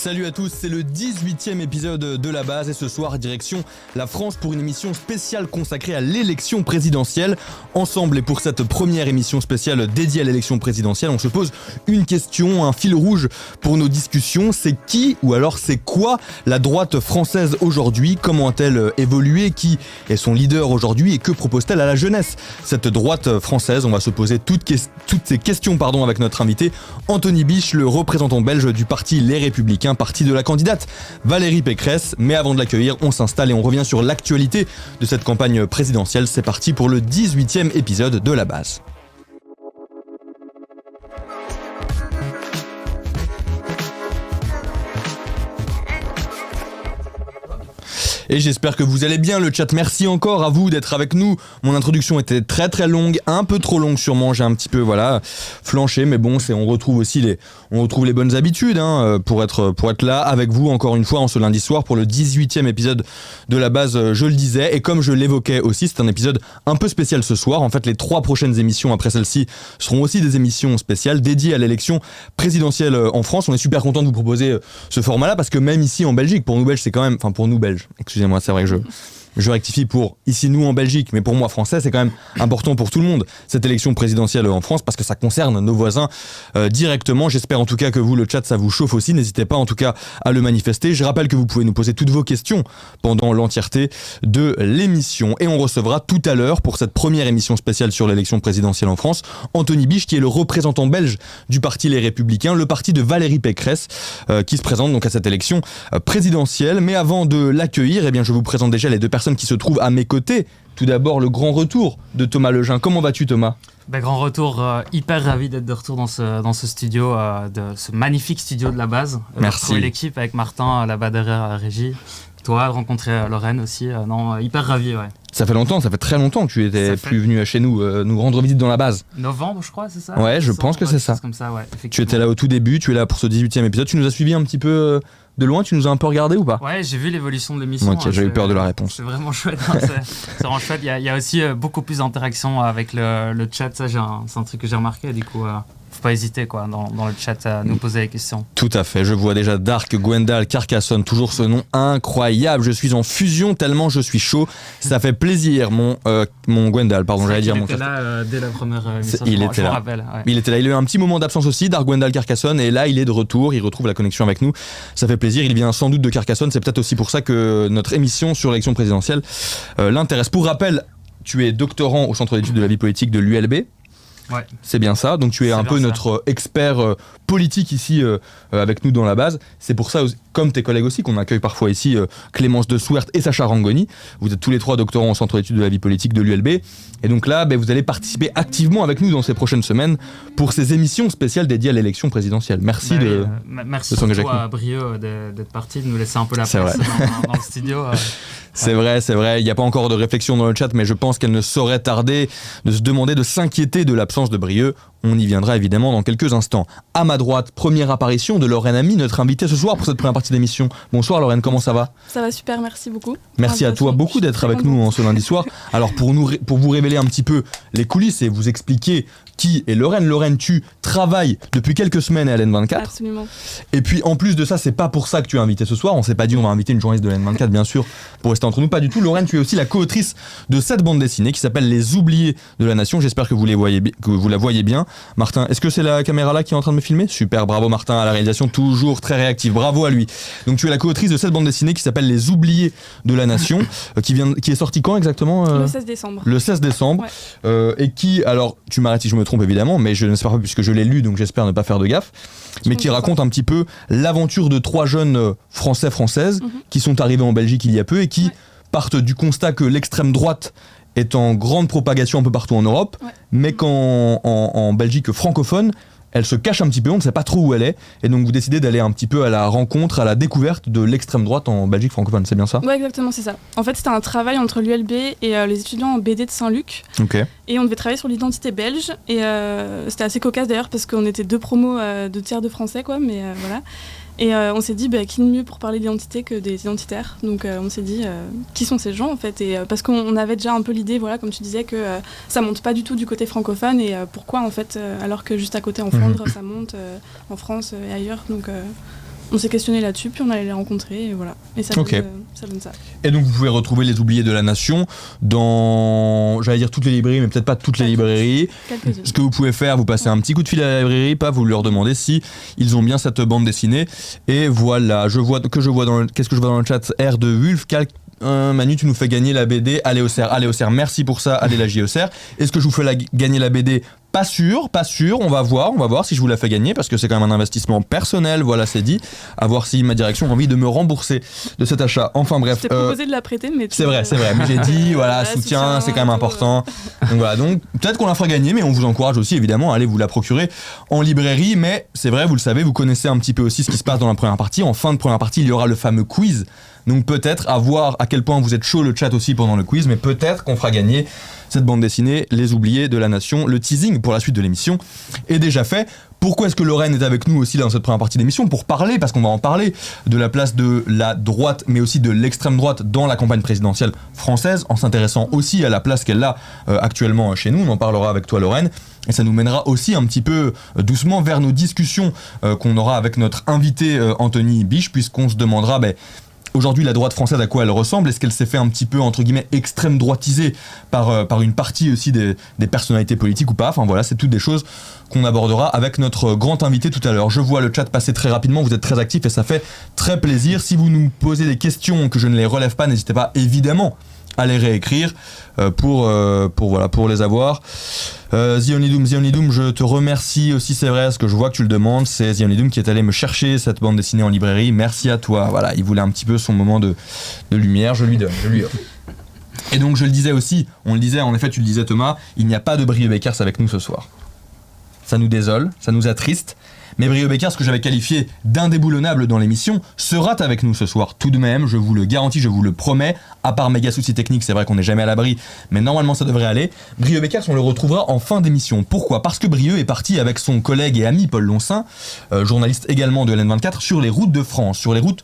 Salut à tous, c'est le 18e épisode de La Base et ce soir, direction la France pour une émission spéciale consacrée à l'élection présidentielle. Ensemble et pour cette première émission spéciale dédiée à l'élection présidentielle, on se pose une question, un fil rouge pour nos discussions. C'est qui ou alors c'est quoi la droite française aujourd'hui? Comment a-t-elle évolué? Qui est son leader aujourd'hui et que propose-t-elle à la jeunesse? Cette droite française, on va se poser toutes ces questions avec notre invité Anthony Biche, le représentant belge du parti Les Républicains, parti de la candidate Valérie Pécresse. Mais avant de l'accueillir, on s'installe et on revient sur l'actualité de cette campagne présidentielle. C'est parti pour le 18e épisode de La Base. Et j'espère que vous allez bien, le chat. Merci encore à vous d'être avec nous. Mon introduction était très très longue, un peu trop longue sûrement. J'ai un petit peu flanché, mais bon, on retrouve les bonnes habitudes pour être là avec vous encore une fois en ce lundi soir pour le 18e épisode de La Base, je le disais. Et comme je l'évoquais aussi, c'est un épisode un peu spécial ce soir. En fait, les 3 prochaines émissions après celle-ci seront aussi des émissions spéciales dédiées à l'élection présidentielle en France. On est super content de vous proposer ce format-là parce que même ici en Belgique, pour nous Belges, c'est quand même, pour nous Belges, excusez-moi, c'est vrai que je rectifie pour ici nous en Belgique, mais pour moi français, c'est quand même important pour tout le monde, cette élection présidentielle en France, parce que ça concerne nos voisins directement. J'espère en tout cas que vous, le chat, ça vous chauffe aussi. N'hésitez pas en tout cas à le manifester. Je rappelle que vous pouvez nous poser toutes vos questions pendant l'entièreté de l'émission. Et on recevra tout à l'heure, pour cette première émission spéciale sur l'élection présidentielle en France, Anthony Biche, qui est le représentant belge du parti Les Républicains, le parti de Valérie Pécresse, qui se présente donc à cette élection présidentielle. Mais avant de l'accueillir, je vous présente déjà les deux personnes qui se trouvent à mes côtés. Tout d'abord, le grand retour de Thomas Lejeune. Comment vas-tu, Thomas ? Grand retour, hyper ravi d'être de retour dans ce studio, de ce magnifique studio de La Base. Merci. Retrouver l'équipe avec Martin là-bas derrière la régie. Toi, de rencontrer Lorraine aussi. Hyper ravi, ouais. Ça fait très longtemps que tu étais plus venu chez nous, nous rendre visite dans La Base. Novembre, je crois, c'est ça ? Ouais, je pense que c'est ça. Comme ça, ouais, tu étais là au tout début, tu es là pour ce 18e épisode. Tu nous as suivis un petit peu de loin, tu nous as un peu regardé ou pas ? Ouais, j'ai vu l'évolution de l'émission. Ok, j'ai eu peur de la réponse. C'est vraiment chouette. C'est vraiment chouette. Il y a aussi beaucoup plus d'interaction avec le chat. Ça, c'est un truc que j'ai remarqué. Du coup, faut pas hésiter dans le chat à nous poser des questions. Tout à fait. Je vois déjà Dark Gwendal Carcassonne, toujours ce nom incroyable. Je suis en fusion tellement je suis chaud. Ça fait plaisir, mon Gwendal. Pardon, j'allais dire mon. Il était là dès la première émission. Il était là. Rappelle, ouais. Il était là. Il a eu un petit moment d'absence aussi, Dark Gwendal Carcassonne, et là il est de retour. Il retrouve la connexion avec nous. Ça fait plaisir. Il vient sans doute de Carcassonne. C'est peut-être aussi pour ça que notre émission sur l'élection présidentielle l'intéresse. Pour rappel, tu es doctorant au Centre d'études de la vie politique de l'ULB. Ouais. C'est bien ça, donc tu es un peu notre expert politique ici avec nous dans La Base. C'est pour ça, comme tes collègues aussi, qu'on accueille parfois ici, Clémence de Souert et Sacha Rangoni. Vous êtes tous les 3 doctorants au Centre d'études de la vie politique de l'ULB. Et donc là, vous allez participer activement avec nous dans ces prochaines semaines pour ces émissions spéciales dédiées à l'élection présidentielle. Merci de s'engager avec nous. Merci à Brieux d'être parti, de nous laisser un peu la place dans le studio. C'est vrai. Il n'y a pas encore de réflexion dans le chat, mais je pense qu'elle ne saurait tarder de se demander, de s'inquiéter de l'absence de Brieux. On y viendra évidemment dans quelques instants. À ma droite, première apparition de Lorraine Ami, notre invitée ce soir pour cette première partie d'émission. Bonsoir Lorraine, comment ça va ? Ça va super, merci beaucoup. Merci à toi beaucoup d'être avec nous en ce lundi soir. Alors pour vous révéler un petit peu les coulisses et vous expliquer qui est Lorraine. Lorraine, tu travailles depuis quelques semaines à LN24. Absolument. Et puis en plus de ça, c'est pas pour ça que tu es invitée ce soir. On s'est pas dit on va inviter une journaliste de LN24 bien sûr pour rester entre nous, pas du tout. Lorraine, tu es aussi la co-autrice de cette bande dessinée qui s'appelle Les Oubliés de la Nation. J'espère que vous la voyez bien. Martin, est-ce que c'est la caméra là qui est en train de me filmer ? Super, bravo Martin à la réalisation, toujours très réactif. Bravo à lui. Donc tu es la co-autrice de cette bande dessinée qui s'appelle Les Oubliés de la Nation, qui est sortie quand exactement ? Le 16 décembre. Le 16 décembre. Ouais. Et qui, alors tu m'arrêtes si je me trompe évidemment, mais je n'espère pas puisque je l'ai lu, donc j'espère ne pas faire de gaffe, mais qui raconte un petit peu l'aventure de 3 jeunes françaises qui sont arrivés en Belgique il y a peu et qui partent du constat que l'extrême droite est en grande propagation un peu partout en Europe, mais qu'en Belgique francophone, elle se cache un petit peu, on ne sait pas trop où elle est, et donc vous décidez d'aller un petit peu à la rencontre, à la découverte de l'extrême droite en Belgique francophone, c'est bien ça ? Ouais, exactement, c'est ça. En fait, c'était un travail entre l'ULB et les étudiants en BD de Saint-Luc. Okay. Et on devait travailler sur l'identité belge, et c'était assez cocasse d'ailleurs, parce qu'on était 2 promos de tiers de français, mais voilà. Et on s'est dit, qui de mieux pour parler d'identité que des identitaires. Donc on s'est dit, qui sont ces gens en fait ? Et parce qu'on avait déjà un peu l'idée, comme tu disais, que ça monte pas du tout du côté francophone. Et pourquoi en fait, alors que juste à côté en Flandre, ça monte en France et ailleurs. Donc on s'est questionné là-dessus, puis on allait les rencontrer, et voilà. Et ça, ça donne ça. Et donc vous pouvez retrouver Les Oubliés de la Nation dans, j'allais dire toutes les librairies, mais peut-être pas toutes les librairies. Quelques-unes. Ce que vous pouvez faire, vous passez un petit coup de fil à la librairie, pas vous leur demandez si ils ont bien cette bande dessinée. Et voilà, qu'est-ce que je vois dans le chat R de Wulf, Manu, tu nous fais gagner la BD Allez au cerf, merci pour ça, allez la JOCR. Est-ce que je vous fais gagner la BD ? Pas sûr, on va voir si je vous la fais gagner, parce que c'est quand même un investissement personnel, voilà, c'est dit, à voir si ma direction a envie de me rembourser de cet achat. Enfin bref. Je t'ai proposé de la prêter, mais c'est vrai, mais j'ai dit, voilà, soutien, c'est quand même important. Donc voilà, donc peut-être qu'on la fera gagner, mais on vous encourage aussi évidemment à aller vous la procurer en librairie, mais c'est vrai, vous le savez, vous connaissez un petit peu aussi ce qui se passe dans la première partie. En fin de première partie, il y aura le fameux quiz. Donc peut-être à voir à quel point vous êtes chaud le chat aussi pendant le quiz, mais peut-être qu'on fera gagner cette bande dessinée Les Oubliés de la Nation. Le teasing pour la suite de l'émission est déjà fait. Pourquoi est-ce que Lorraine est avec nous aussi dans cette première partie d'émission ? Pour parler, parce qu'on va en parler, de la place de la droite, mais aussi de l'extrême droite dans la campagne présidentielle française, en s'intéressant aussi à la place qu'elle a actuellement chez nous. On en parlera avec toi, Lorraine. Et ça nous mènera aussi un petit peu doucement vers nos discussions qu'on aura avec notre invité Anthony Biche, puisqu'on se demandera... aujourd'hui, la droite française, à quoi elle ressemble ? Est-ce qu'elle s'est fait un petit peu, entre guillemets, extrême droitisée par une partie aussi des personnalités politiques ou pas ? Enfin voilà, c'est toutes des choses qu'on abordera avec notre grand invité tout à l'heure. Je vois le chat passer très rapidement, vous êtes très actifs et ça fait très plaisir. Si vous nous posez des questions que je ne les relève pas, n'hésitez pas évidemment à les réécrire pour les avoir. The Only Doom, je te remercie aussi, c'est vrai, ce que je vois que tu le demandes, c'est The Only Doom qui est allé me chercher cette bande dessinée en librairie, merci à toi, voilà, il voulait un petit peu son moment de lumière, je lui donne. Et donc je le disais aussi, on le disait, en effet tu le disais Thomas, il n'y a pas de Brieux Beckers avec nous ce soir. Ça nous désole, ça nous attriste, mais Brieux Beckers, que j'avais qualifié d'indéboulonnable dans l'émission, sera avec nous ce soir tout de même, je vous le garantis, je vous le promets, à part méga soucis techniques, c'est vrai qu'on n'est jamais à l'abri, mais normalement ça devrait aller. Brieux Beckers, on le retrouvera en fin d'émission. Pourquoi ? Parce que Brieux est parti avec son collègue et ami Paul Loncin, journaliste également de LN24, sur les routes de France, sur les routes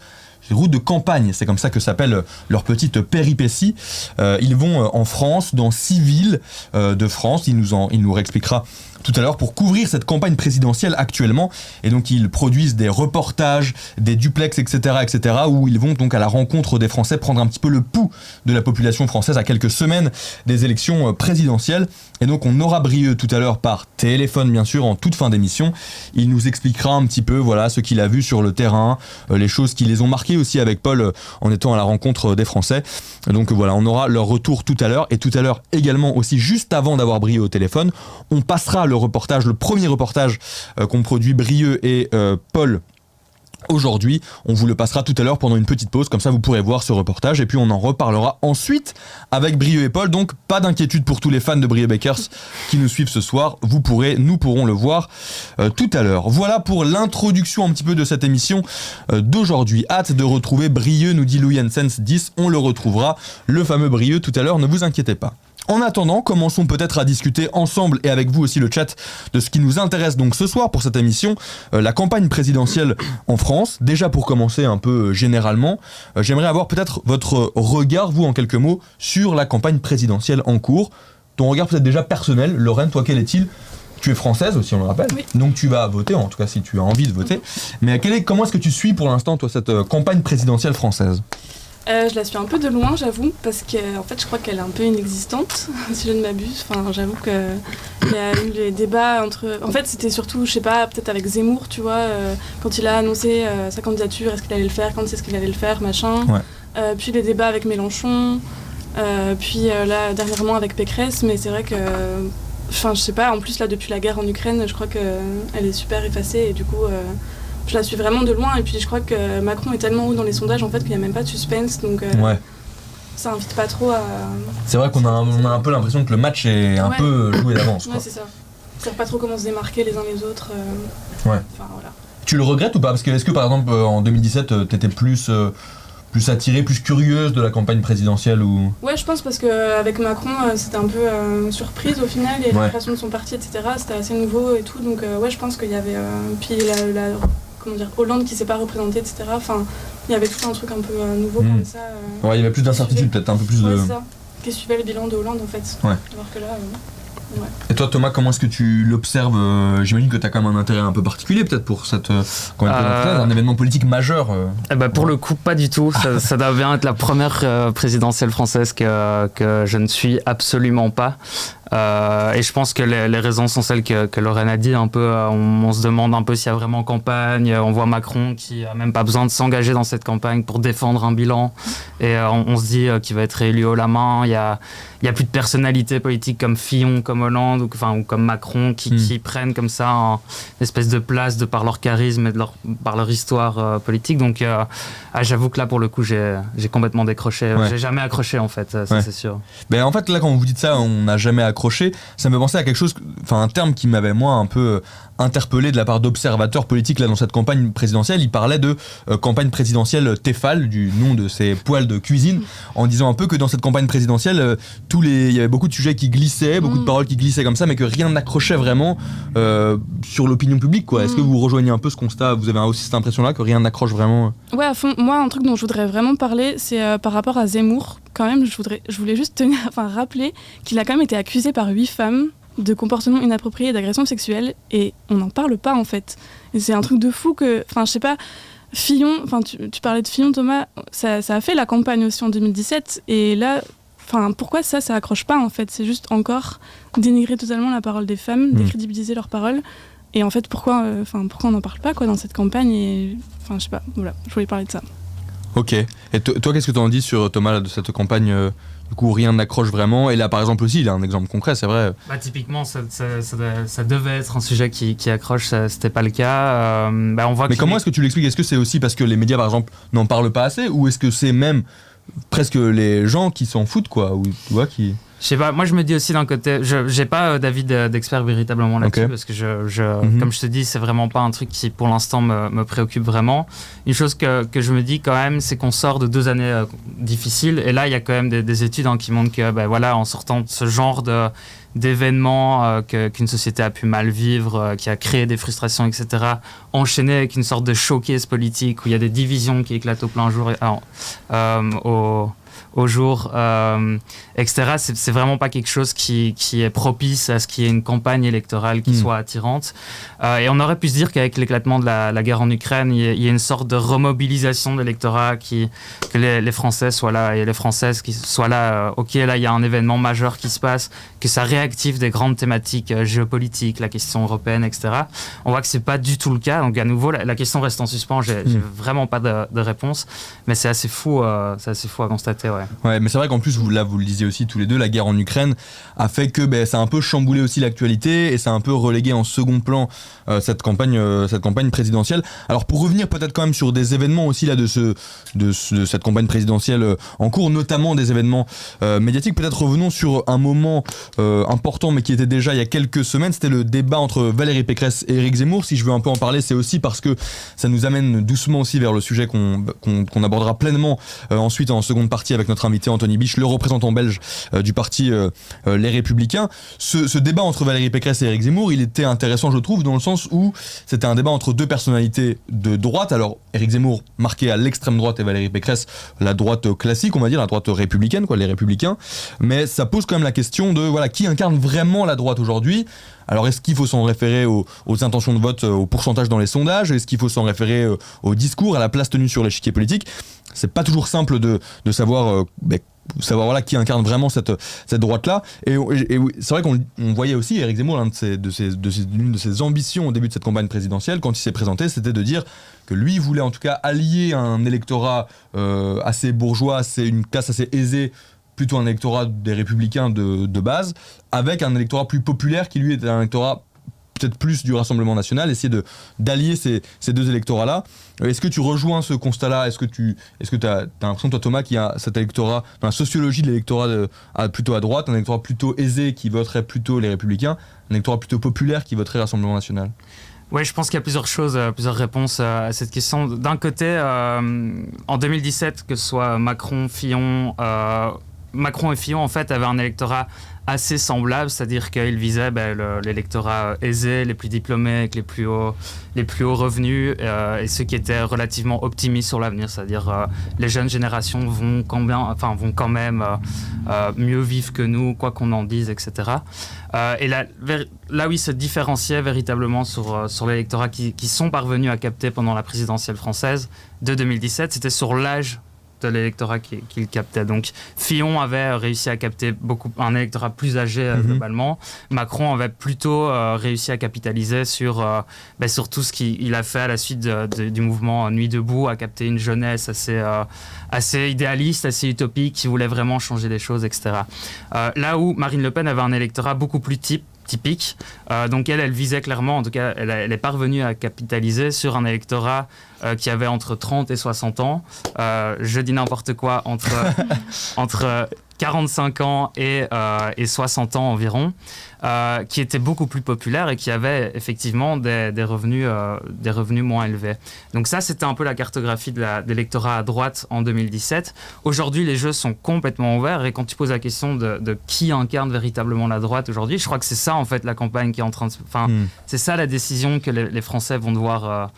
de campagne, c'est comme ça que s'appelle leur petite péripétie. Ils vont en France, dans 6 villes de France, il nous réexpliquera tout à l'heure, pour couvrir cette campagne présidentielle actuellement. Et donc ils produisent des reportages, des duplex, etc., où ils vont donc à la rencontre des Français, prendre un petit peu le pouls de la population française à quelques semaines des élections présidentielles. Et donc on aura Brieux tout à l'heure par téléphone, bien sûr, en toute fin d'émission. Il nous expliquera un petit peu voilà, ce qu'il a vu sur le terrain, les choses qui les ont marquées aussi avec Paul en étant à la rencontre des Français. Donc voilà, on aura leur retour tout à l'heure. Et tout à l'heure également aussi, juste avant d'avoir Brieux au téléphone, on passera le premier reportage qu'ont produit Brieux et Paul aujourd'hui. On vous le passera tout à l'heure pendant une petite pause, comme ça vous pourrez voir ce reportage et puis on en reparlera ensuite avec Brieux et Paul. Donc pas d'inquiétude pour tous les fans de Brieux Beckers qui nous suivent ce soir, nous pourrons le voir tout à l'heure. Voilà pour l'introduction un petit peu de cette émission d'aujourd'hui. Hâte de retrouver Brieux, nous dit Louis Hensens 10, on le retrouvera, le fameux Brieux tout à l'heure, ne vous inquiétez pas. En attendant, commençons peut-être à discuter ensemble et avec vous aussi le chat de ce qui nous intéresse donc ce soir pour cette émission, la campagne présidentielle en France. Déjà pour commencer un peu généralement, j'aimerais avoir peut-être votre regard, vous en quelques mots, sur la campagne présidentielle en cours. Ton regard peut-être déjà personnel. Lorraine, toi quel est-il ? Tu es française aussi, on le rappelle, oui. Donc tu vas voter, en tout cas si tu as envie de voter. Mais comment est-ce que tu suis pour l'instant toi cette campagne présidentielle française ? Je la suis un peu de loin, j'avoue, parce que en fait, je crois qu'elle est un peu inexistante, si je ne m'abuse. Enfin, j'avoue qu'il y a eu les débats entre... En fait, c'était surtout, je sais pas, peut-être avec Zemmour, tu vois, quand il a annoncé sa candidature, est-ce qu'il allait le faire, quand est-ce qu'il allait le faire, machin. Ouais. Puis les débats avec Mélenchon, puis là, dernièrement avec Pécresse, mais c'est vrai que... Enfin, je sais pas, en plus, là, depuis la guerre en Ukraine, je crois qu'elle est super effacée, et du coup... je la suis vraiment de loin et puis je crois que Macron est tellement haut dans les sondages en fait qu'il n'y a même pas de suspense donc ouais. Ça invite pas trop à... C'est vrai qu'on a un peu l'impression que le match est un peu joué d'avance. Ouais, c'est ça. On sait pas trop comment se démarquer les uns les autres. Ouais. Enfin, voilà. Tu le regrettes ou pas ? Parce que est-ce que par exemple en 2017 t'étais plus attirée, plus curieuse de la campagne présidentielle ou... Ouais, je pense parce qu'avec Macron c'était un peu surprise au final, il y a la création de son parti etc, c'était assez nouveau et tout donc ouais je pense qu'il y avait... Puis Hollande qui s'est pas représenté, etc. Enfin, il y avait tout un truc un peu nouveau comme ça. Ouais, il y avait plus d'incertitude, peut-être un peu plus de... Ouais, c'est ça. Qui suivait le bilan de Hollande en fait. Ouais. Alors que là, Et toi Thomas, comment est-ce que tu l'observes J'imagine que tu as quand même un intérêt un peu particulier peut-être pour cette un événement politique majeur. Pour le coup, pas du tout. Ça doit bien être la première présidentielle française que je ne suis absolument pas. Et je pense que les raisons sont celles que Lorraine a dit un peu. On se demande un peu s'il y a vraiment campagne. On voit Macron qui a même pas besoin de s'engager dans cette campagne pour défendre un bilan. Et on se dit qu'il va être réélu haut la main. Il y a plus de personnalités politiques comme Fillon, comme Hollande ou comme Macron qui prennent comme ça une espèce de place de par leur charisme et par leur histoire politique. Donc j'avoue que là pour le coup j'ai complètement décroché. J'ai jamais accroché en fait, ça c'est sûr. En fait là quand vous dites ça, on n'a jamais accroché. Ça me fait penser à quelque chose, un terme qui m'avait moi un peu interpellé de la part d'observateurs politiques là dans cette campagne présidentielle. Il parlait de campagne présidentielle Tefal, du nom de ces poêles de cuisine, en disant un peu que dans cette campagne présidentielle, il y avait beaucoup de sujets qui glissaient, beaucoup de paroles qui glissaient comme ça, mais que rien n'accrochait vraiment sur l'opinion publique, quoi. Est-ce que vous rejoignez un peu ce constat? Vous avez aussi cette impression-là que rien n'accroche vraiment? Ouais, à fond. Moi, un truc dont je voudrais vraiment parler, c'est par rapport à Zemmour. Quand même, je voulais juste rappeler qu'il a quand même été accusé par 8 femmes de comportements inappropriés et d'agression sexuelle, et on n'en parle pas en fait. Et c'est un truc de fou que, je sais pas, Fillon, tu parlais de Fillon Thomas, ça a fait la campagne aussi en 2017, et là, pourquoi ça accroche pas en fait? C'est juste encore dénigrer totalement la parole des femmes, décrédibiliser leurs paroles, et en fait pourquoi on n'en parle pas quoi dans cette campagne? Et je sais pas, voilà, je voulais parler de ça. Ok. Et toi, qu'est-ce que tu en dis sur Thomas là, de cette campagne du coup, rien n'accroche vraiment. Et là, par exemple aussi, il a un exemple concret, c'est vrai. Typiquement, ça devait être un sujet qui accroche, c'était pas le cas. On voit. Mais comment est-ce que tu l'expliques? Est-ce que c'est aussi parce que les médias, par exemple, n'en parlent pas assez, ou est-ce que c'est même presque les gens qui s'en foutent, quoi, ou tu vois qui... Je sais pas, moi je me dis aussi d'un côté, j'ai pas d'avis d'expert véritablement là-dessus, parce que comme je te dis, c'est vraiment pas un truc qui pour l'instant me préoccupe vraiment. Une chose que je me dis quand même, c'est qu'on sort de 2 années difficiles, et là il y a quand même des études qui montrent que en sortant de ce genre d'événements qu'une société a pu mal vivre, qui a créé des frustrations, etc., enchaîné avec une sorte de showcase politique où il y a des divisions qui éclatent au plein jour au jour, etc. C'est vraiment pas quelque chose qui est propice à ce qu'il y ait une campagne électorale qui soit attirante. Et on aurait pu se dire qu'avec l'éclatement de la guerre en Ukraine, il y a une sorte de remobilisation de l'électorat, que les Français soient là et les Françaises qui soient là. Ok, là, il y a un événement majeur qui se passe, que ça réactive des grandes thématiques géopolitiques, la question européenne, etc. On voit que c'est pas du tout le cas. Donc à nouveau, la question reste en suspens. J'ai vraiment pas de réponse, mais c'est assez fou à constater. Ouais, mais c'est vrai qu'en plus, vous le disiez aussi tous les deux, la guerre en Ukraine a fait que ça a un peu chamboulé aussi l'actualité et ça a un peu relégué en second plan cette campagne présidentielle. Alors pour revenir peut-être quand même sur des événements aussi là de cette campagne présidentielle en cours, notamment des événements médiatiques, peut-être revenons sur un moment important mais qui était déjà il y a quelques semaines, c'était le débat entre Valérie Pécresse et Éric Zemmour. Si je veux un peu en parler, c'est aussi parce que ça nous amène doucement aussi vers le sujet qu'on abordera pleinement ensuite en seconde partie avec notre invité Anthony Biche, le représentant belge du parti Les Républicains. Ce débat entre Valérie Pécresse et Éric Zemmour, il était intéressant, je trouve, dans le sens où c'était un débat entre 2 personnalités de droite. Alors Éric Zemmour marqué à l'extrême droite et Valérie Pécresse la droite classique, on va dire la droite républicaine, quoi, les Républicains. Mais ça pose quand même la question de qui incarne vraiment la droite aujourd'hui. Alors est-ce qu'il faut s'en référer aux intentions de vote, au pourcentage dans les sondages? Est-ce qu'il faut s'en référer au discours, à la place tenue sur l'échiquier politique? C'est pas toujours simple de savoir qui incarne vraiment cette droite-là. Et c'est vrai qu'on voyait aussi Éric Zemmour, l'une de ses ambitions au début de cette campagne présidentielle, quand il s'est présenté, c'était de dire que lui voulait en tout cas allier un électorat assez bourgeois, une classe assez aisée, plutôt un électorat des Républicains de base, avec un électorat plus populaire qui lui était un électorat peut-être plus du Rassemblement National, essayer d'allier ces 2 électorats-là. Est-ce que tu rejoins ce constat-là? Est-ce que tu as l'impression, toi Thomas, qu'il y a cet électorat, dans la sociologie de l'électorat plutôt à droite, un électorat plutôt aisé qui voterait plutôt les Républicains, un électorat plutôt populaire qui voterait Rassemblement National? Oui, je pense qu'il y a plusieurs réponses à cette question. D'un côté, en 2017, que ce soit Macron, Fillon, Macron et Fillon en fait avaient un électorat assez semblable, c'est-à-dire qu'ils visaient l'électorat aisé, les plus diplômés, avec les plus hauts revenus, et ceux qui étaient relativement optimistes sur l'avenir, c'est-à-dire les jeunes générations vont quand même mieux vivre que nous, quoi qu'on en dise, etc. Et là où ils se différenciaient véritablement sur l'électorat qui sont parvenus à capter pendant la présidentielle française de 2017, c'était sur l'âge de l'électorat qu'il captait. Donc Fillon avait réussi à capter un électorat plus âgé globalement. Macron avait plutôt réussi à capitaliser sur tout ce qu'il a fait à la suite du mouvement Nuit debout, à capter une jeunesse assez idéaliste, assez utopique, qui voulait vraiment changer les choses, etc. Là où Marine Le Pen avait un électorat beaucoup plus typique. Donc elle visait clairement, en tout cas, elle est parvenue à capitaliser sur un électorat qui avait entre 30 et 60 ans. Je dis n'importe quoi, entre 45 ans et 60 ans environ, qui était beaucoup plus populaire et qui avait effectivement des revenus moins élevés. Donc ça, c'était un peu la cartographie de l'électorat à droite en 2017. Aujourd'hui, les jeux sont complètement ouverts, et quand tu poses la question de qui incarne véritablement la droite aujourd'hui, je crois que c'est ça en fait la campagne qui est en train de... c'est ça la décision que les Français vont devoir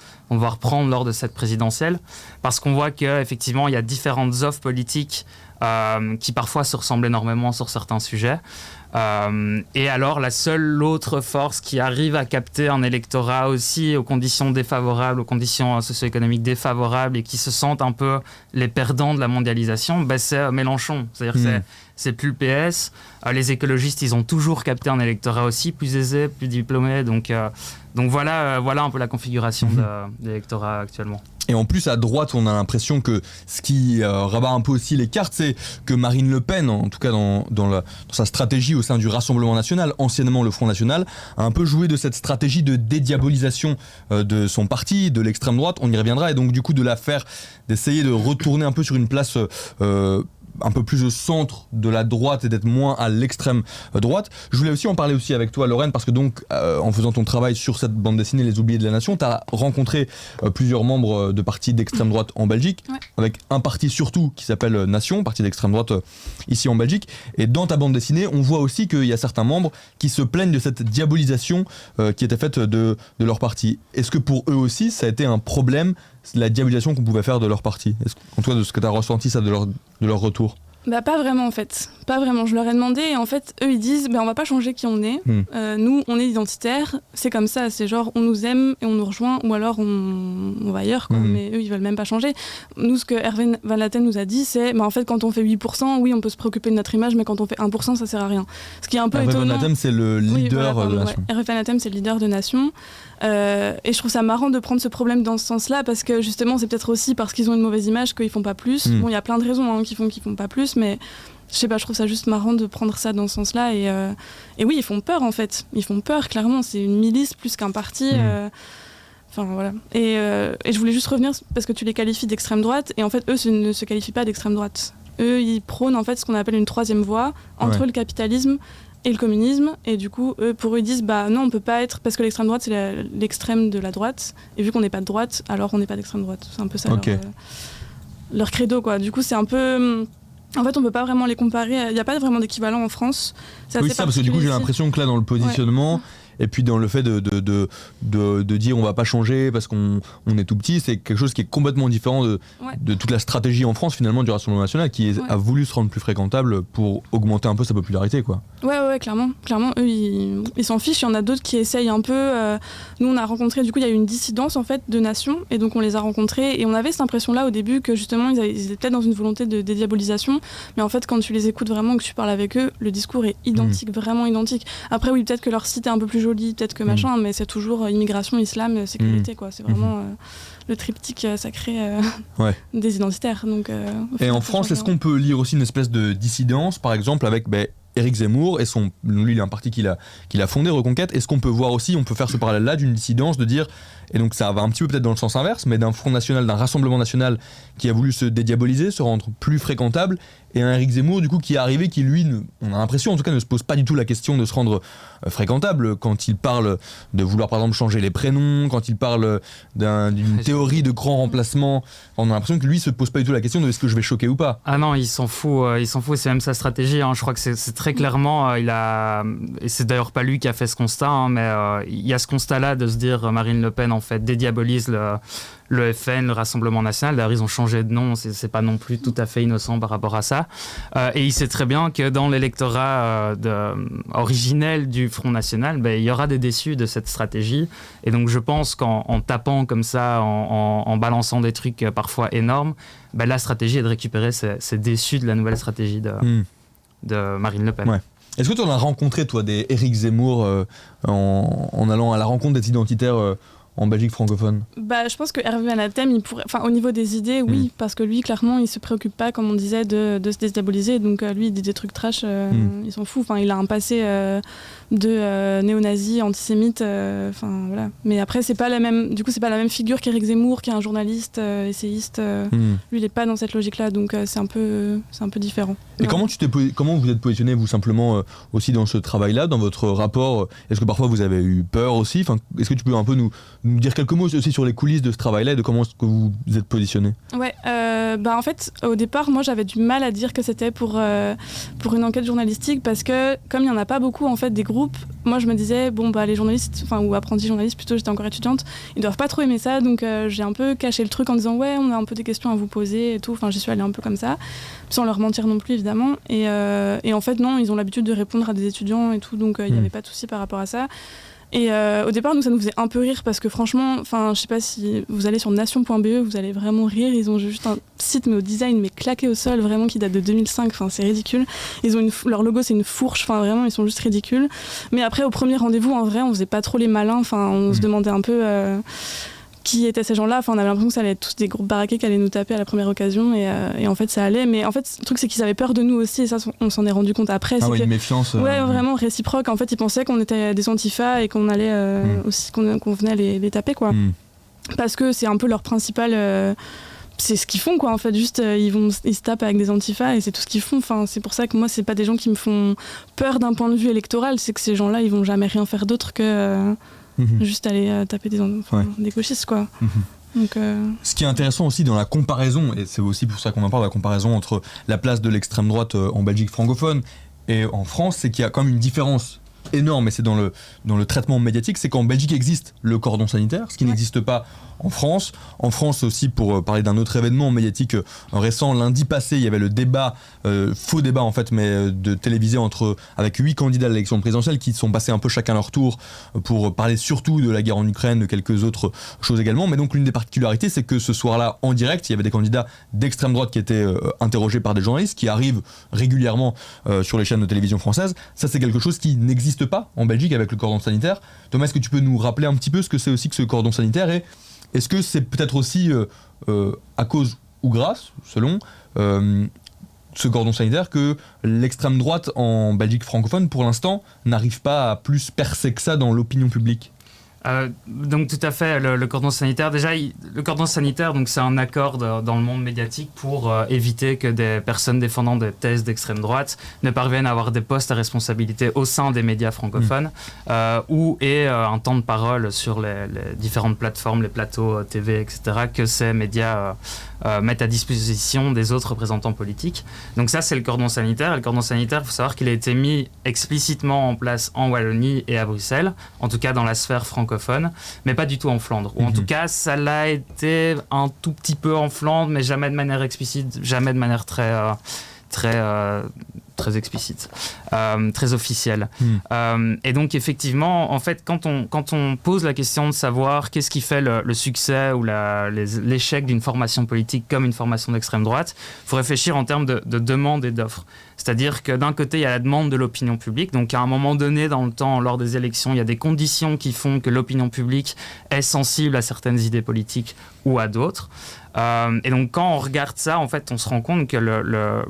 prendre lors de cette présidentielle, parce qu'on voit qu'effectivement, il y a différentes offres politiques qui parfois se ressemblent énormément sur certains sujets. Et alors, la seule autre force qui arrive à capter un électorat aussi aux conditions défavorables, aux conditions socio-économiques défavorables, et qui se sentent un peu les perdants de la mondialisation, c'est Mélenchon. C'est-à-dire que c'est plus le PS. Les écologistes, ils ont toujours capté un électorat aussi plus aisé, plus diplômé. Donc voilà un peu la configuration de l'électorat actuellement. Et en plus, à droite, on a l'impression que ce qui rabat un peu aussi les cartes, c'est que Marine Le Pen, en tout cas dans sa stratégie au sein du Rassemblement National, anciennement le Front National, a un peu joué de cette stratégie de dédiabolisation de son parti, de l'extrême droite, on y reviendra, et donc du coup d'essayer de retourner un peu sur une place un peu plus au centre de la droite et d'être moins à l'extrême droite. Je voulais aussi en parler aussi avec toi, Lorraine, parce que donc en faisant ton travail sur cette bande dessinée Les Oubliés de la Nation, tu as rencontré plusieurs membres de partis d'extrême droite en Belgique, avec un parti surtout qui s'appelle Nation, parti d'extrême droite ici en Belgique. Et dans ta bande dessinée, on voit aussi qu'il y a certains membres qui se plaignent de cette diabolisation qui était faite de leur parti. Est-ce que pour eux aussi, ça a été un problème, la diabolisation qu'on pouvait faire de leur parti? En tout cas, de ce que tu as ressenti, ça, de leur retour? Pas vraiment en fait, pas vraiment. Je leur ai demandé et en fait eux ils disent on va pas changer qui on est. Nous on est identitaires, c'est comme ça, c'est genre on nous aime et on nous rejoint, ou alors on va ailleurs quoi. Mais eux ils veulent même pas changer. Nous ce que Hervé Van Laten nous a dit c'est en fait quand on fait 8%, oui on peut se préoccuper de notre image, mais quand on fait 1% ça sert à rien. Ce qui est un peu étonnant. Hervé Van Laten c'est le leader de Nation. Hervé Van Laten c'est le leader de Nation. Et je trouve ça marrant de prendre ce problème dans ce sens-là, parce que justement c'est peut-être aussi parce qu'ils ont une mauvaise image qu'ils font pas plus. Bon il y a plein de raisons qui font qu'ils font pas plus, mais je sais pas, je trouve ça juste marrant de prendre ça dans ce sens-là. Et oui, ils font peur en fait. Ils font peur, clairement. C'est une milice plus qu'un parti. Enfin voilà. Et je voulais juste revenir parce que tu les qualifies d'extrême droite. Et en fait, eux ne se qualifient pas d'extrême droite. Eux, ils prônent en fait ce qu'on appelle une troisième voie entre le capitalisme et le communisme. Et du coup, pour eux, ils disent non, on peut pas être, parce que l'extrême droite, c'est l'extrême de la droite. Et vu qu'on n'est pas de droite, alors on n'est pas d'extrême droite. C'est un peu ça leur credo, quoi. Du coup, c'est un peu... En fait, on peut pas vraiment les comparer. Il n'y a pas vraiment d'équivalent en France. Oui, ça, parce que du coup, j'ai l'impression que là, dans le positionnement... Et puis dans le fait de dire on va pas changer parce qu'on est tout petit, c'est quelque chose qui est complètement différent de toute la stratégie en France finalement du Rassemblement National qui a voulu se rendre plus fréquentable pour augmenter un peu sa popularité, quoi. Ouais, clairement, eux ils s'en fichent. Il y en a d'autres qui essayent un peu. Nous on a rencontré, du coup il y a eu une dissidence en fait de Nation, et donc on les a rencontrés et on avait cette impression là au début que justement ils étaient peut-être dans une volonté de dédiabolisation, mais en fait quand tu les écoutes vraiment, que tu parles avec eux, le discours est identique, vraiment identique. Après oui, peut-être que leur site est un peu plus joli, peut-être que machin, mais c'est toujours immigration, islam, sécurité, quoi. C'est vraiment le triptyque sacré des identitaires. Donc, et en France, est-ce qu'on peut lire aussi une espèce de dissidence, par exemple, avec Éric Zemmour et lui, il a un parti qu'il a fondé, Reconquête. Est-ce qu'on peut voir aussi, on peut faire ce parallèle-là d'une dissidence, de dire, et donc ça va un petit peu peut-être dans le sens inverse, mais d'un Front National, d'un Rassemblement National qui a voulu se dédiaboliser, se rendre plus fréquentable, et un Éric Zemmour du coup qui est arrivé, qui lui, on a l'impression en tout cas, ne se pose pas du tout la question de se rendre fréquentable quand il parle de vouloir par exemple changer les prénoms, quand il parle d'une théorie de grand remplacement. On a l'impression que lui se pose pas du tout la question de est-ce que je vais choquer ou pas. Ah non, il s'en fout, c'est même sa stratégie. Je crois que c'est très clairement, et c'est d'ailleurs pas lui qui a fait ce constat, mais il y a ce constat-là de se dire Marine Le Pen en fait dédiabolise le FN, le Rassemblement National. D'ailleurs, ils ont changé de nom, c'est pas non plus tout à fait innocent par rapport à ça. Et il sait très bien que dans l'électorat originel du Front National, il y aura des déçus de cette stratégie. Et donc, je pense qu'en tapant comme ça, en balançant des trucs parfois énormes, la stratégie est de récupérer ces déçus de la nouvelle stratégie de Marine Le Pen. Ouais. Est-ce que tu en as rencontré, toi, des Éric Zemmour en allant à la rencontre des identitaires en Belgique francophone? Je pense que Hervé Anathème, il pourrait, au niveau des idées, oui, parce que lui, clairement, il se préoccupe pas, comme on disait, de se dédiaboliser. Donc lui, il dit des trucs trash, il s'en fout. Il a un passé de néo-nazi, antisémite, voilà. Mais après, c'est pas la même figure qu'Éric Zemmour, qui est un journaliste, essayiste. Lui, il est pas dans cette logique-là, donc c'est un peu différent. Et ouais. comment vous êtes positionné, vous, simplement, aussi dans ce travail-là, dans votre rapport? Est-ce que parfois vous avez eu peur aussi? Est-ce que tu peux un peu nous dire quelques mots aussi sur les coulisses de ce travail-là et de comment est-ce que vous êtes positionné? Ouais, en fait, au départ, moi, j'avais du mal à dire que c'était pour une enquête journalistique, parce que comme il n'y en a pas beaucoup, en fait, des groupes, moi, je me disais, les journalistes, ou apprentis journalistes plutôt, j'étais encore étudiante, ils doivent pas trop aimer ça, donc j'ai un peu caché le truc en disant, ouais, on a un peu des questions à vous poser et tout, j'y suis allée un peu comme ça, sans leur mentir non plus, évidemment, et en fait, non, ils ont l'habitude de répondre à des étudiants et tout, donc il n'y avait pas de souci par rapport à ça. Et au départ, nous, ça nous faisait un peu rire parce que franchement, je sais pas si vous allez sur nation.be, vous allez vraiment rire. Ils ont juste un site, mais au design, mais claqué au sol, vraiment, qui date de 2005. C'est ridicule. Ils ont leur logo, c'est une fourche. Vraiment, ils sont juste ridicules. Mais après, au premier rendez-vous, en vrai, on faisait pas trop les malins. On se demandait un peu qui étaient ces gens-là. On avait l'impression que ça allait être tous des groupes baraqués qui allaient nous taper à la première occasion. Et en fait, ça allait. Mais en fait, le truc, c'est qu'ils avaient peur de nous aussi. Et ça, on s'en est rendu compte après. Ah ouais, une méfiance. Ouais, vraiment réciproque. En fait, ils pensaient qu'on était des antifas et qu'on allait aussi, qu'on venait les taper, quoi. Parce que c'est un peu leur principal. C'est ce qu'ils font, quoi. En fait, juste, ils se tapent avec des antifas et c'est tout ce qu'ils font. C'est pour ça que moi, c'est pas des gens qui me font peur d'un point de vue électoral. C'est que ces gens-là, ils vont jamais rien faire d'autre que. Juste aller taper des gauchistes, quoi. Donc, Ce qui est intéressant aussi dans la comparaison, et c'est aussi pour ça qu'on en parle, la comparaison entre la place de l'extrême droite en Belgique francophone et en France, c'est qu'il y a quand même une différence énorme, et c'est dans le traitement médiatique, c'est qu'en Belgique existe le cordon sanitaire, ce qui n'existe pas en France. En France aussi, pour parler d'un autre événement médiatique récent, lundi passé, il y avait le débat, faux débat en fait, mais de télévisé avec 8 candidats à l'élection présidentielle qui sont passés un peu chacun leur tour pour parler surtout de la guerre en Ukraine, de quelques autres choses également. Mais donc l'une des particularités, c'est que ce soir-là, en direct, il y avait des candidats d'extrême droite qui étaient interrogés par des journalistes qui arrivent régulièrement sur les chaînes de télévision françaises. Ça, c'est quelque chose qui n'existe pas en Belgique avec le cordon sanitaire. Thomas, est-ce que tu peux nous rappeler un petit peu ce que c'est aussi que ce cordon sanitaire, et est-ce que c'est peut-être aussi à cause ou grâce, selon ce cordon sanitaire, que l'extrême droite en Belgique francophone, pour l'instant, n'arrive pas à plus percer que ça dans l'opinion publique? Donc tout à fait, le cordon sanitaire, déjà le cordon sanitaire, donc c'est un accord dans le monde médiatique pour éviter que des personnes défendant des thèses d'extrême droite ne parviennent à avoir des postes à responsabilité au sein des médias francophones ou aient un temps de parole sur les différentes plateformes, les plateaux TV, etc., que ces médias mettent à disposition des autres représentants politiques. Donc ça, c'est le cordon sanitaire. Et le cordon sanitaire, il faut savoir qu'il a été mis explicitement en place en Wallonie et à Bruxelles, en tout cas dans la sphère francophone, mais pas du tout en Flandre. Ou en tout cas, ça l'a été un tout petit peu en Flandre, mais jamais de manière explicite, jamais de manière très explicite, très officielle. Et donc effectivement, en fait, quand on pose la question de savoir qu'est-ce qui fait le succès ou l'échec d'une formation politique comme une formation d'extrême droite, il faut réfléchir en termes de demande et d'offre. C'est-à-dire que d'un côté, il y a la demande de l'opinion publique. Donc à un moment donné dans le temps, lors des élections, il y a des conditions qui font que l'opinion publique est sensible à certaines idées politiques ou à d'autres. Et donc quand on regarde ça, en fait, on se rend compte que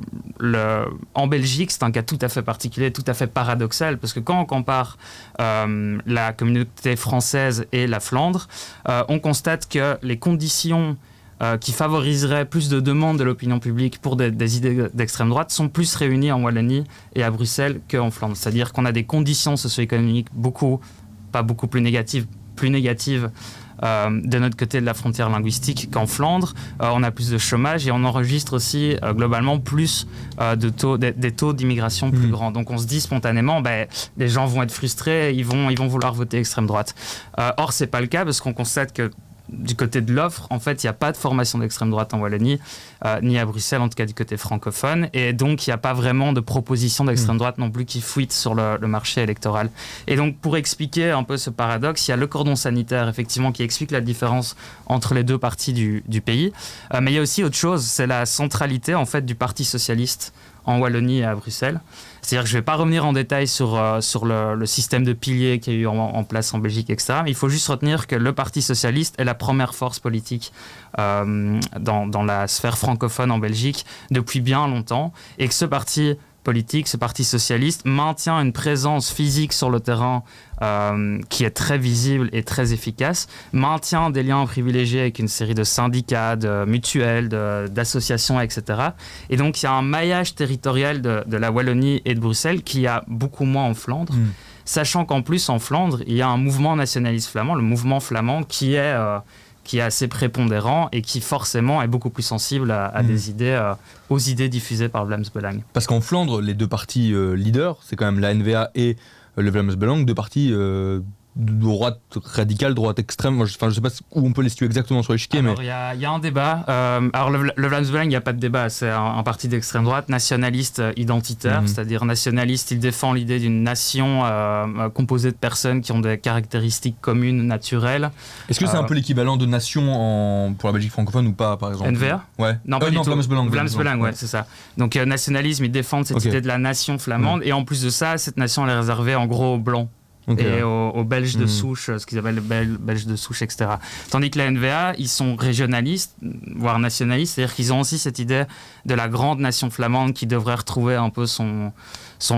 en Belgique, c'est un cas tout à fait particulier, tout à fait paradoxal, parce que quand on compare la communauté française et la Flandre, on constate que les conditions qui favoriseraient plus de demandes de l'opinion publique pour des idées d'extrême droite sont plus réunies en Wallonie et à Bruxelles qu'en Flandre. C'est-à-dire qu'on a des conditions socio-économiques pas beaucoup plus négatives de notre côté de la frontière linguistique qu'en Flandre. On a plus de chômage et on enregistre aussi globalement plus des taux d'immigration plus grands. Donc on se dit spontanément, les gens vont être frustrés, ils vont vouloir voter extrême droite. Or, c'est pas le cas parce qu'on constate que du côté de l'offre, en fait, il n'y a pas de formation d'extrême droite en Wallonie, ni à Bruxelles, en tout cas du côté francophone. Et donc, il n'y a pas vraiment de proposition d'extrême droite non plus qui fuite sur le marché électoral. Et donc, pour expliquer un peu ce paradoxe, il y a le cordon sanitaire, effectivement, qui explique la différence entre les deux parties du pays. Mais il y a aussi autre chose, c'est la centralité, en fait, du Parti socialiste en Wallonie et à Bruxelles. C'est-à-dire que je ne vais pas revenir en détail sur le système de piliers qu'il y a eu en place en Belgique, etc. Mais il faut juste retenir que le Parti socialiste est la première force politique dans la sphère francophone en Belgique depuis bien longtemps, et que ce parti politique, ce parti socialiste, maintient une présence physique sur le terrain qui est très visible et très efficace, maintient des liens privilégiés avec une série de syndicats, de mutuelles, d'associations, etc. Et donc, il y a un maillage territorial de la Wallonie et de Bruxelles qu'il y a beaucoup moins en Flandre, sachant qu'en plus, en Flandre, il y a un mouvement nationaliste flamand, le mouvement flamand, qui est assez prépondérant et qui forcément est beaucoup plus sensible à des idées, aux idées diffusées par Vlaams Belang. Parce qu'en Flandre, les deux partis leaders, c'est quand même la NVA et le Vlaams Belang, deux partis droite radicale, droite extrême. Moi, je sais pas où on peut les situer exactement sur l'échiquier. Alors, il y a un débat. Alors, le Vlaams Belang, il n'y a pas de débat. C'est un parti d'extrême droite, nationaliste identitaire. C'est-à-dire nationaliste, il défend l'idée d'une nation composée de personnes qui ont des caractéristiques communes, naturelles. Est-ce que c'est un peu l'équivalent de nation pour la Belgique francophone ou pas, par exemple? NVA? Ouais. Non, pas du tout. Vlaams Belang. Vlaams Belang, ouais, c'est ça. Donc, nationalisme, ils défendent cette idée de la nation flamande. Et en plus de ça, cette nation, elle est réservée en gros aux Blancs. Et aux Belges de souche, ce qu'ils appellent les Belges de souche, etc. Tandis que la NVA, ils sont régionalistes, voire nationalistes, c'est-à-dire qu'ils ont aussi cette idée de la grande nation flamande qui devrait retrouver un peu son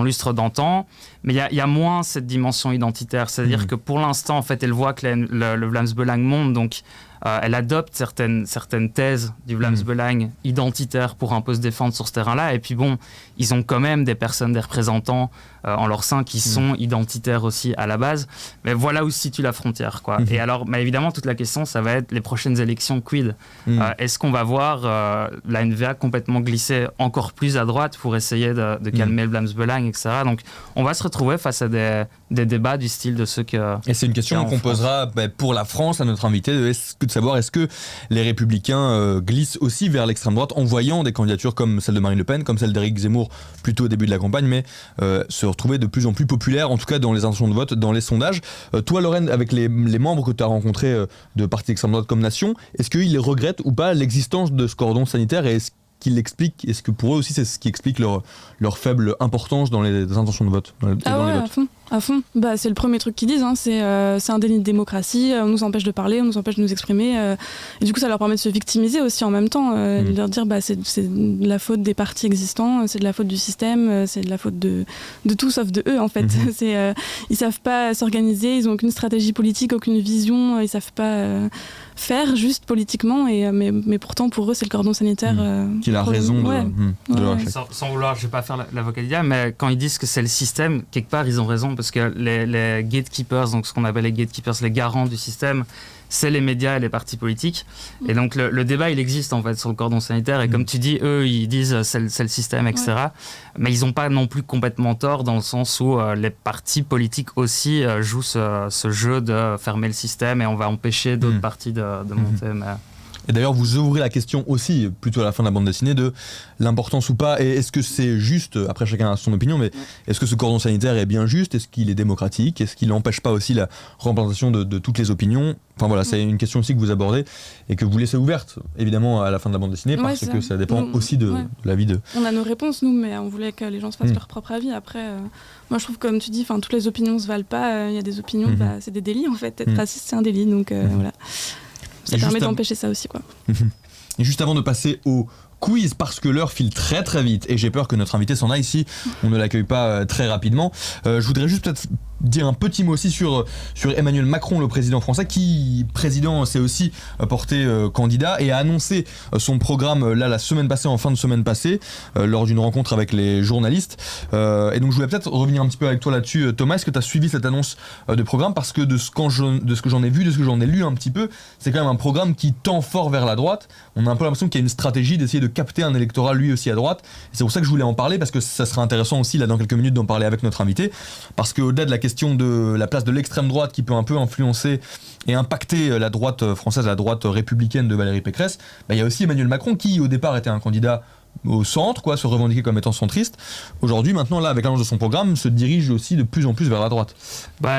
lustre d'antan. Mais il y a moins cette dimension identitaire, c'est-à-dire que pour l'instant, en fait, elle voit que le Vlaams Belang monte, donc elle adopte certaines thèses du Vlaams Belang identitaires pour un peu se défendre sur ce terrain-là. Et puis bon, ils ont quand même des personnes, des représentants en leur sein qui sont identitaires aussi à la base. Mais voilà où se situe la frontière, quoi. Et alors, évidemment, toute la question, ça va être les prochaines élections, quid est-ce qu'on va voir la NVA complètement glisser encore plus à droite pour essayer de calmer le Vlaams Belang, etc. Donc, on va se retrouver face à des débats du style de ceux que... Et c'est une question qu'on posera pour la France à notre invité, de savoir est-ce que les Républicains glissent aussi vers l'extrême droite en voyant des candidatures comme celle de Marine Le Pen, comme celle d'Éric Zemmour plutôt au début de la campagne, mais se retrouver de plus en plus populaires, en tout cas dans les intentions de vote, dans les sondages. Toi, Lorraine, avec les membres que tu as rencontrés de partis d'extrême droite comme Nation, est-ce qu'ils regrettent ou pas l'existence de ce cordon sanitaire, et est-ce qu'ils l'expliquent? Est-ce que pour eux aussi c'est ce qui explique leur faible importance dans les intentions de vote, dans les votes? À fond. C'est le premier truc qu'ils disent, c'est un déni de démocratie, on nous empêche de parler, on nous empêche de nous exprimer, et du coup ça leur permet de se victimiser aussi en même temps, de leur dire c'est de la faute des partis existants, c'est de la faute du système, c'est de la faute de tout sauf de eux en fait. Ils savent pas s'organiser, ils ont aucune stratégie politique, aucune vision, ils savent pas faire juste politiquement, mais pourtant pour eux c'est le cordon sanitaire qui a raison de leur échec. Sans vouloir, je vais pas faire l'avocat du diable, mais quand ils disent que c'est le système, quelque part ils ont raison, parce que les gatekeepers, donc ce qu'on appelle les gatekeepers, les garants du système, c'est les médias et les partis politiques. Et donc le débat il existe en fait sur le cordon sanitaire, et comme tu dis, eux ils disent c'est le système, etc. Mais ils n'ont pas non plus complètement tort, dans le sens où les partis politiques aussi jouent ce jeu de fermer le système et on va empêcher d'autres partis de monter. Et d'ailleurs, vous ouvrez la question aussi, plutôt à la fin de la bande dessinée, de l'importance ou pas, et est-ce que c'est juste, après chacun a son opinion, mais est-ce que ce cordon sanitaire est bien juste? Est-ce qu'il est démocratique? Est-ce qu'il n'empêche pas aussi la représentation de toutes les opinions? Enfin voilà, c'est une question aussi que vous abordez et que vous laissez ouverte, évidemment, à la fin de la bande dessinée, parce que ça dépend aussi de l'avis de... On a nos réponses, nous, mais on voulait que les gens se fassent leur propre avis. Après, moi je trouve, comme tu dis, toutes les opinions ne se valent pas. Il y a des opinions, c'est des délits en fait. Être raciste, c'est un délit, donc voilà. Ça permet d'empêcher ça aussi, quoi. Et juste avant de passer au quiz, parce que l'heure file très très vite et j'ai peur que notre invité s'en aille si on ne l'accueille pas très rapidement, je voudrais juste peut-être dire un petit mot aussi sur Emmanuel Macron, le président français, qui, président, s'est aussi porté candidat et a annoncé son programme là la semaine passée, en fin de semaine passée, lors d'une rencontre avec les journalistes. Et donc je voulais peut-être revenir un petit peu avec toi là-dessus, Thomas. Est-ce que tu as suivi cette annonce de programme? Parce que de ce que j'en ai vu, de ce que j'en ai lu un petit peu, c'est quand même un programme qui tend fort vers la droite. On a un peu l'impression qu'il y a une stratégie d'essayer de capter un électorat lui aussi à droite. Et c'est pour ça que je voulais en parler, parce que ça sera intéressant aussi là dans quelques minutes d'en parler avec notre invité, parce qu'au-delà de la question de la place de l'extrême droite qui peut un peu influencer et impacter la droite française, la droite républicaine de Valérie Pécresse, il y a aussi Emmanuel Macron qui au départ était un candidat au centre, quoi, se revendiquer comme étant centriste. Aujourd'hui, maintenant, là, avec l'annonce de son programme, se dirige aussi de plus en plus vers la droite.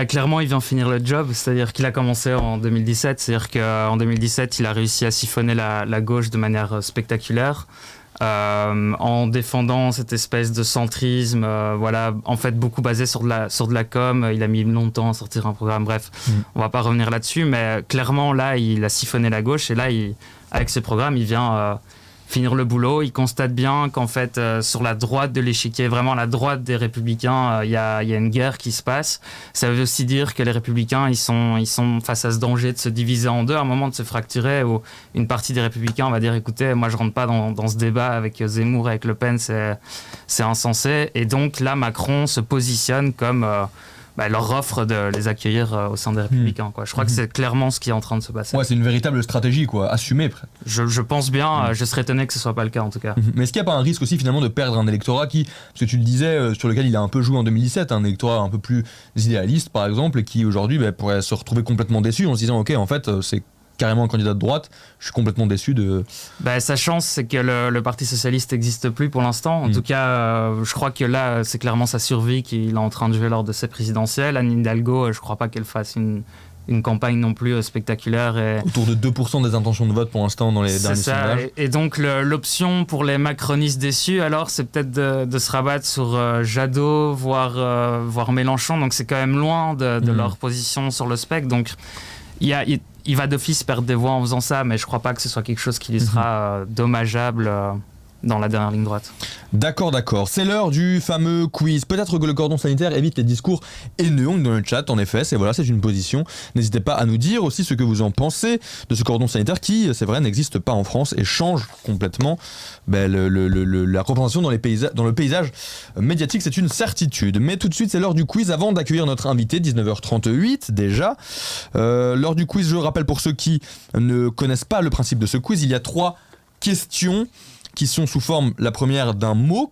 Clairement, il vient finir le job, c'est-à-dire qu'il a commencé en 2017, c'est-à-dire qu'en 2017, il a réussi à siphonner la gauche de manière spectaculaire. En défendant cette espèce de centrisme, en fait beaucoup basé sur de la com. Il a mis longtemps à sortir un programme, bref, on va pas revenir là-dessus, mais clairement là il a siphonné la gauche et là avec ce programme il vient finir le boulot. Il constate bien qu'en fait sur la droite de l'échiquier, vraiment la droite des Républicains, il y a une guerre qui se passe. Ça veut aussi dire que les Républicains ils sont face à ce danger de se diviser en deux, à un moment de se fracturer, où une partie des Républicains va dire écoutez, moi je rentre pas dans ce débat avec Zemmour, avec Le Pen, c'est insensé. Et donc là Macron se positionne comme leur offre de les accueillir au sein des Républicains, quoi. Je crois que c'est clairement ce qui est en train de se passer. Ouais, c'est une véritable stratégie, quoi, assumée. Je pense bien, je serais étonné que ce soit pas le cas en tout cas. Mais est-ce qu'il n'y a pas un risque aussi finalement de perdre un électorat qui, parce que tu le disais, sur lequel il a un peu joué en 2017, un électorat un peu plus idéaliste par exemple, et qui aujourd'hui pourrait se retrouver complètement déçu en se disant ok, en fait c'est carrément un candidat de droite, je suis complètement déçu de... Sa chance, c'est que le Parti Socialiste n'existe plus pour l'instant. En tout cas, je crois que là, c'est clairement sa survie qu'il est en train de jouer lors de ces présidentielles. Anne Hidalgo, je ne crois pas qu'elle fasse une campagne non plus spectaculaire. Autour de 2% des intentions de vote pour l'instant dans les derniers sondages. Et donc l'option pour les macronistes déçus, alors, c'est peut-être de se rabattre sur Jadot, voire Mélenchon. Donc c'est quand même loin de leur position sur le spectre. Donc il va d'office perdre des voix en faisant ça, mais je crois pas que ce soit quelque chose qui lui sera dommageable dans la dernière ligne droite. D'accord. C'est l'heure du fameux quiz. Peut-être que le cordon sanitaire évite les discours haineux dans le chat, en effet, c'est une position. N'hésitez pas à nous dire aussi ce que vous en pensez de ce cordon sanitaire qui, c'est vrai, n'existe pas en France et change complètement la représentation dans le paysage médiatique, c'est une certitude. Mais tout de suite, c'est l'heure du quiz avant d'accueillir notre invité, 19h38 déjà. L'heure du quiz, je rappelle pour ceux qui ne connaissent pas le principe de ce quiz, il y a 3 questions qui sont sous forme, la première d'un mot,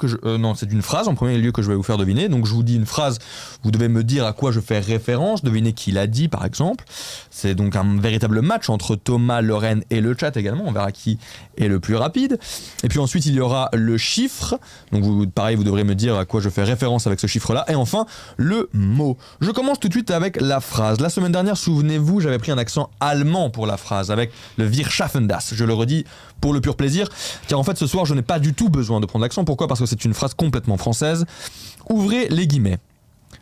c'est d'une phrase en premier lieu que je vais vous faire deviner. Donc je vous dis une phrase, vous devez me dire à quoi je fais référence, deviner qui l'a dit par exemple. C'est donc un véritable match entre Thomas, Lorraine et le chat également, on verra qui est le plus rapide. Et puis ensuite il y aura le chiffre, donc vous devrez me dire à quoi je fais référence avec ce chiffre-là. Et enfin, le mot. Je commence tout de suite avec la phrase. La semaine dernière, souvenez-vous, j'avais pris un accent allemand pour la phrase, avec le Wir schaffen das. Je le redis pour le pur plaisir, car en fait ce soir je n'ai pas du tout besoin de prendre l'accent. Pourquoi ? Parce que c'est une phrase complètement française. Ouvrez les guillemets.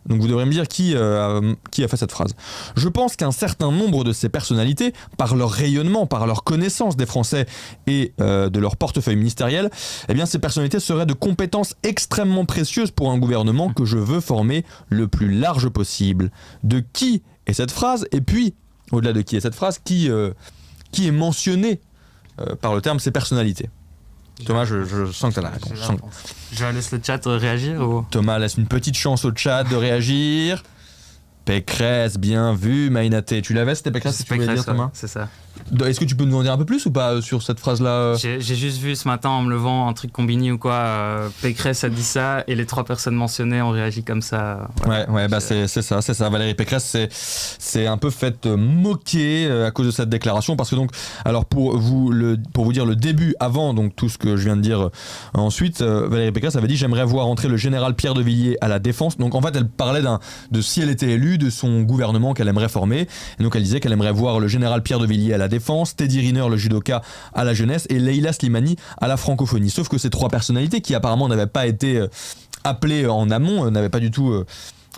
Donc vous devrez me dire qui a fait cette phrase. Je pense qu'un certain nombre de ces personnalités, par leur rayonnement, par leur connaissance des Français et de leur portefeuille ministériel, ces personnalités seraient de compétences extrêmement précieuses pour un gouvernement que je veux former le plus large possible. De qui est cette phrase ? Et puis, au-delà de qui est cette phrase, qui est mentionné par le terme ces personnalités. Thomas, je sens que tu as la réponse. Je laisse le chat réagir ou... Thomas laisse une petite chance au chat de réagir. Pécresse, bien vu. Maïnaté, tu l'avais, c'était Pécresse, c'est que tu voulais dire, Thomas ? C'est ça. Est-ce que tu peux nous en dire un peu plus ou pas sur cette phrase-là ? J'ai juste vu ce matin en me levant un truc combiné ou quoi. Pécresse a dit ça et les 3 personnes mentionnées ont réagi comme ça. Voilà. Ouais, c'est ça. Valérie Pécresse c'est un peu fait moquer à cause de cette déclaration, parce que donc, alors pour vous dire le début avant donc tout ce que je viens de dire ensuite, Valérie Pécresse avait dit j'aimerais voir entrer le général Pierre de Villiers à la défense. Donc en fait elle parlait de si elle était élue, de son gouvernement qu'elle aimerait former. Et donc elle disait qu'elle aimerait voir le général Pierre de Villiers à la défense, Teddy Riner le judoka à la jeunesse et Leïla Slimani à la francophonie. Sauf que ces 3 personnalités qui apparemment n'avaient pas été appelées en amont, n'avaient pas du tout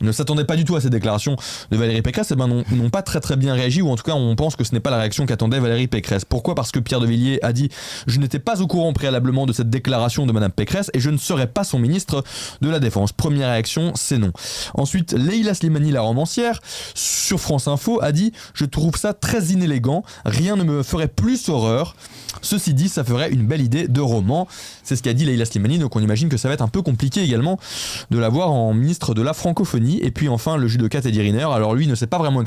ne s'attendaient pas du tout à ces déclarations de Valérie Pécresse, n'ont pas très très bien réagi, ou en tout cas on pense que ce n'est pas la réaction qu'attendait Valérie Pécresse. Pourquoi ? Parce que Pierre de Villiers a dit « Je n'étais pas au courant préalablement de cette déclaration de Madame Pécresse et je ne serai pas son ministre de la Défense ». Première réaction, c'est non. Ensuite, Leïla Slimani, la romancière, sur France Info, a dit « Je trouve ça très inélégant, rien ne me ferait plus horreur. Ceci dit, ça ferait une belle idée de roman ». C'est ce qu'a dit Leïla Slimani, donc on imagine que ça va être un peu compliqué également de l'avoir en ministre de la francophonie. Et puis enfin le judoka Teddy Riner, alors lui ne s'est pas vraiment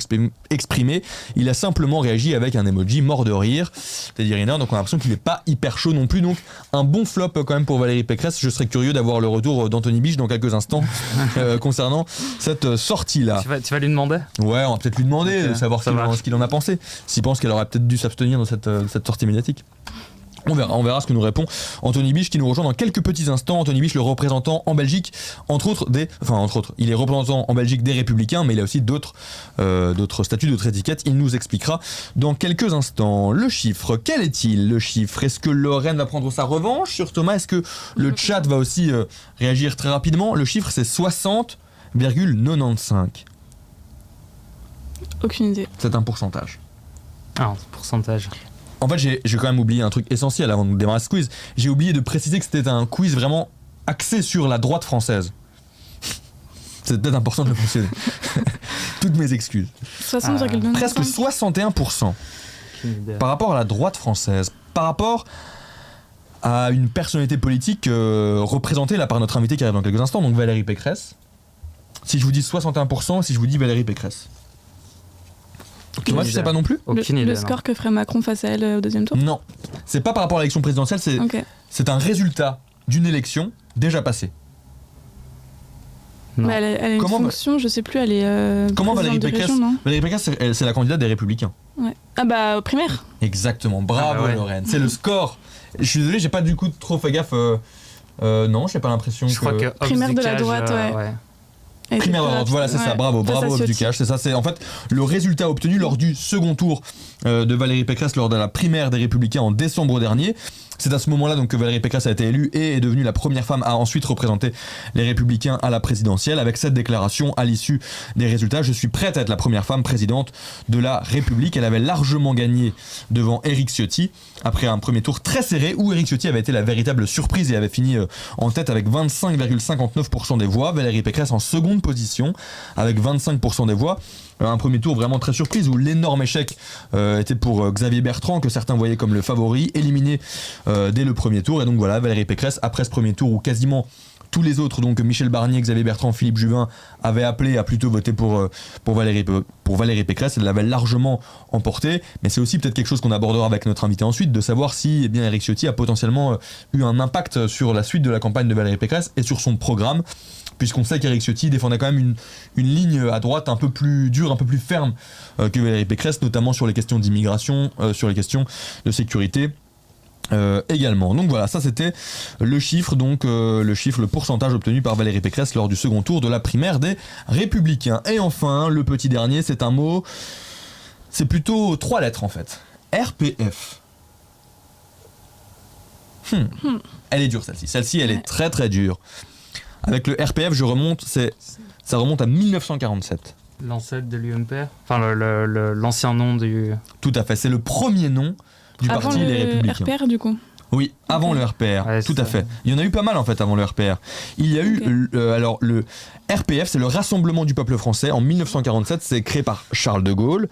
exprimé, il a simplement réagi avec un emoji mort de rire, Teddy Riner, donc on a l'impression qu'il n'est pas hyper chaud non plus, donc un bon flop quand même pour Valérie Pécresse. Je serais curieux d'avoir le retour d'Anthony Biche dans quelques instants concernant cette sortie là. Tu vas lui demander ? Ouais, on va peut-être lui demander de savoir ce qu'il en a pensé, s'il pense qu'elle aurait peut-être dû s'abstenir de cette sortie médiatique. On verra ce que nous répond Anthony Biche, qui nous rejoint dans quelques petits instants. Anthony Biche, le représentant en Belgique, entre autres, il est représentant en Belgique des Républicains, mais il a aussi d'autres statuts, d'autres étiquettes. Il nous expliquera dans quelques instants. Le chiffre, quel est-il le chiffre ? Est-ce que Lorraine va prendre sa revanche sur Thomas ? Est-ce que le chat va aussi réagir très rapidement ? Le chiffre, c'est 60,95. Aucune idée. C'est un pourcentage. Ah, pourcentage. En fait, j'ai quand même oublié un truc essentiel avant de démarrer ce quiz. J'ai oublié de préciser que c'était un quiz vraiment axé sur la droite française. C'est peut-être important de le mentionner. Toutes mes excuses. 60,95. Presque 61%. Par rapport à la droite française. Par rapport à une personnalité politique représentée là par notre invité qui arrive dans quelques instants, donc Valérie Pécresse. Si je vous dis 61%, si je vous dis Valérie Pécresse. Thomas, tu sais pas non plus ? Aucune idée. Le score que ferait Macron face à elle au deuxième tour ? Non. C'est pas par rapport à l'élection présidentielle, c'est un résultat d'une élection déjà passée. Bah, elle a une fonction, je sais plus, elle est. Comment Valérie Pécresse ? Valérie Pécresse, c'est la candidate des Républicains. Ouais. Ah bah, aux primaires. Exactement, bravo Lorraine. C'est le score. Je suis désolé, j'ai pas du coup trop fait gaffe. Non, j'ai pas l'impression je crois que primaire de la droite, ouais. Primaire de la droite, voilà, c'est ça, bravo Hobbes Ducache, c'est ça, c'est en fait le résultat obtenu lors du second tour de Valérie Pécresse lors de la primaire des Républicains en décembre dernier. C'est à ce moment-là donc que Valérie Pécresse a été élue et est devenue la première femme à ensuite représenter les Républicains à la présidentielle, avec cette déclaration à l'issue des résultats: je suis prête à être la première femme présidente de la République. Elle avait largement gagné devant Éric Ciotti après un premier tour très serré où Éric Ciotti avait été la véritable surprise et avait fini en tête avec 25,59% des voix. Valérie Pécresse en seconde position avec 25% des voix. Un premier tour vraiment très surprise où l'énorme échec était pour Xavier Bertrand, que certains voyaient comme le favori, éliminé dès le premier tour. Et donc voilà, Valérie Pécresse, après ce premier tour où quasiment tous les autres, donc Michel Barnier, Xavier Bertrand, Philippe Juvin, avaient appelé à plutôt voter pour Valérie Pécresse. Elle l'avait largement emporté, mais c'est aussi peut-être quelque chose qu'on abordera avec notre invité ensuite, de savoir si Éric Ciotti a potentiellement eu un impact sur la suite de la campagne de Valérie Pécresse et sur son programme, puisqu'on sait qu'Éric Ciotti défendait quand même une ligne à droite un peu plus dure, un peu plus ferme que Valérie Pécresse, notamment sur les questions d'immigration, sur les questions de sécurité. Également. Donc voilà, ça c'était le chiffre, le pourcentage obtenu par Valérie Pécresse lors du second tour de la primaire des Républicains. Et enfin, le petit dernier, c'est un mot, c'est plutôt 3 lettres en fait. RPF. Elle est dure celle-ci. Celle-ci, elle est très très dure. Avec le RPF, ça remonte à 1947. L'ancêtre de l'UMP, enfin l'ancien nom du... Tout à fait, c'est le premier nom du parti Les Républicains. RPR du coup. Oui, avant le RPR, ouais, tout à fait. Il y en a eu pas mal en fait avant le RPR. Il y a eu, alors le RPF, c'est le Rassemblement du peuple français en 1947, c'est créé par Charles de Gaulle.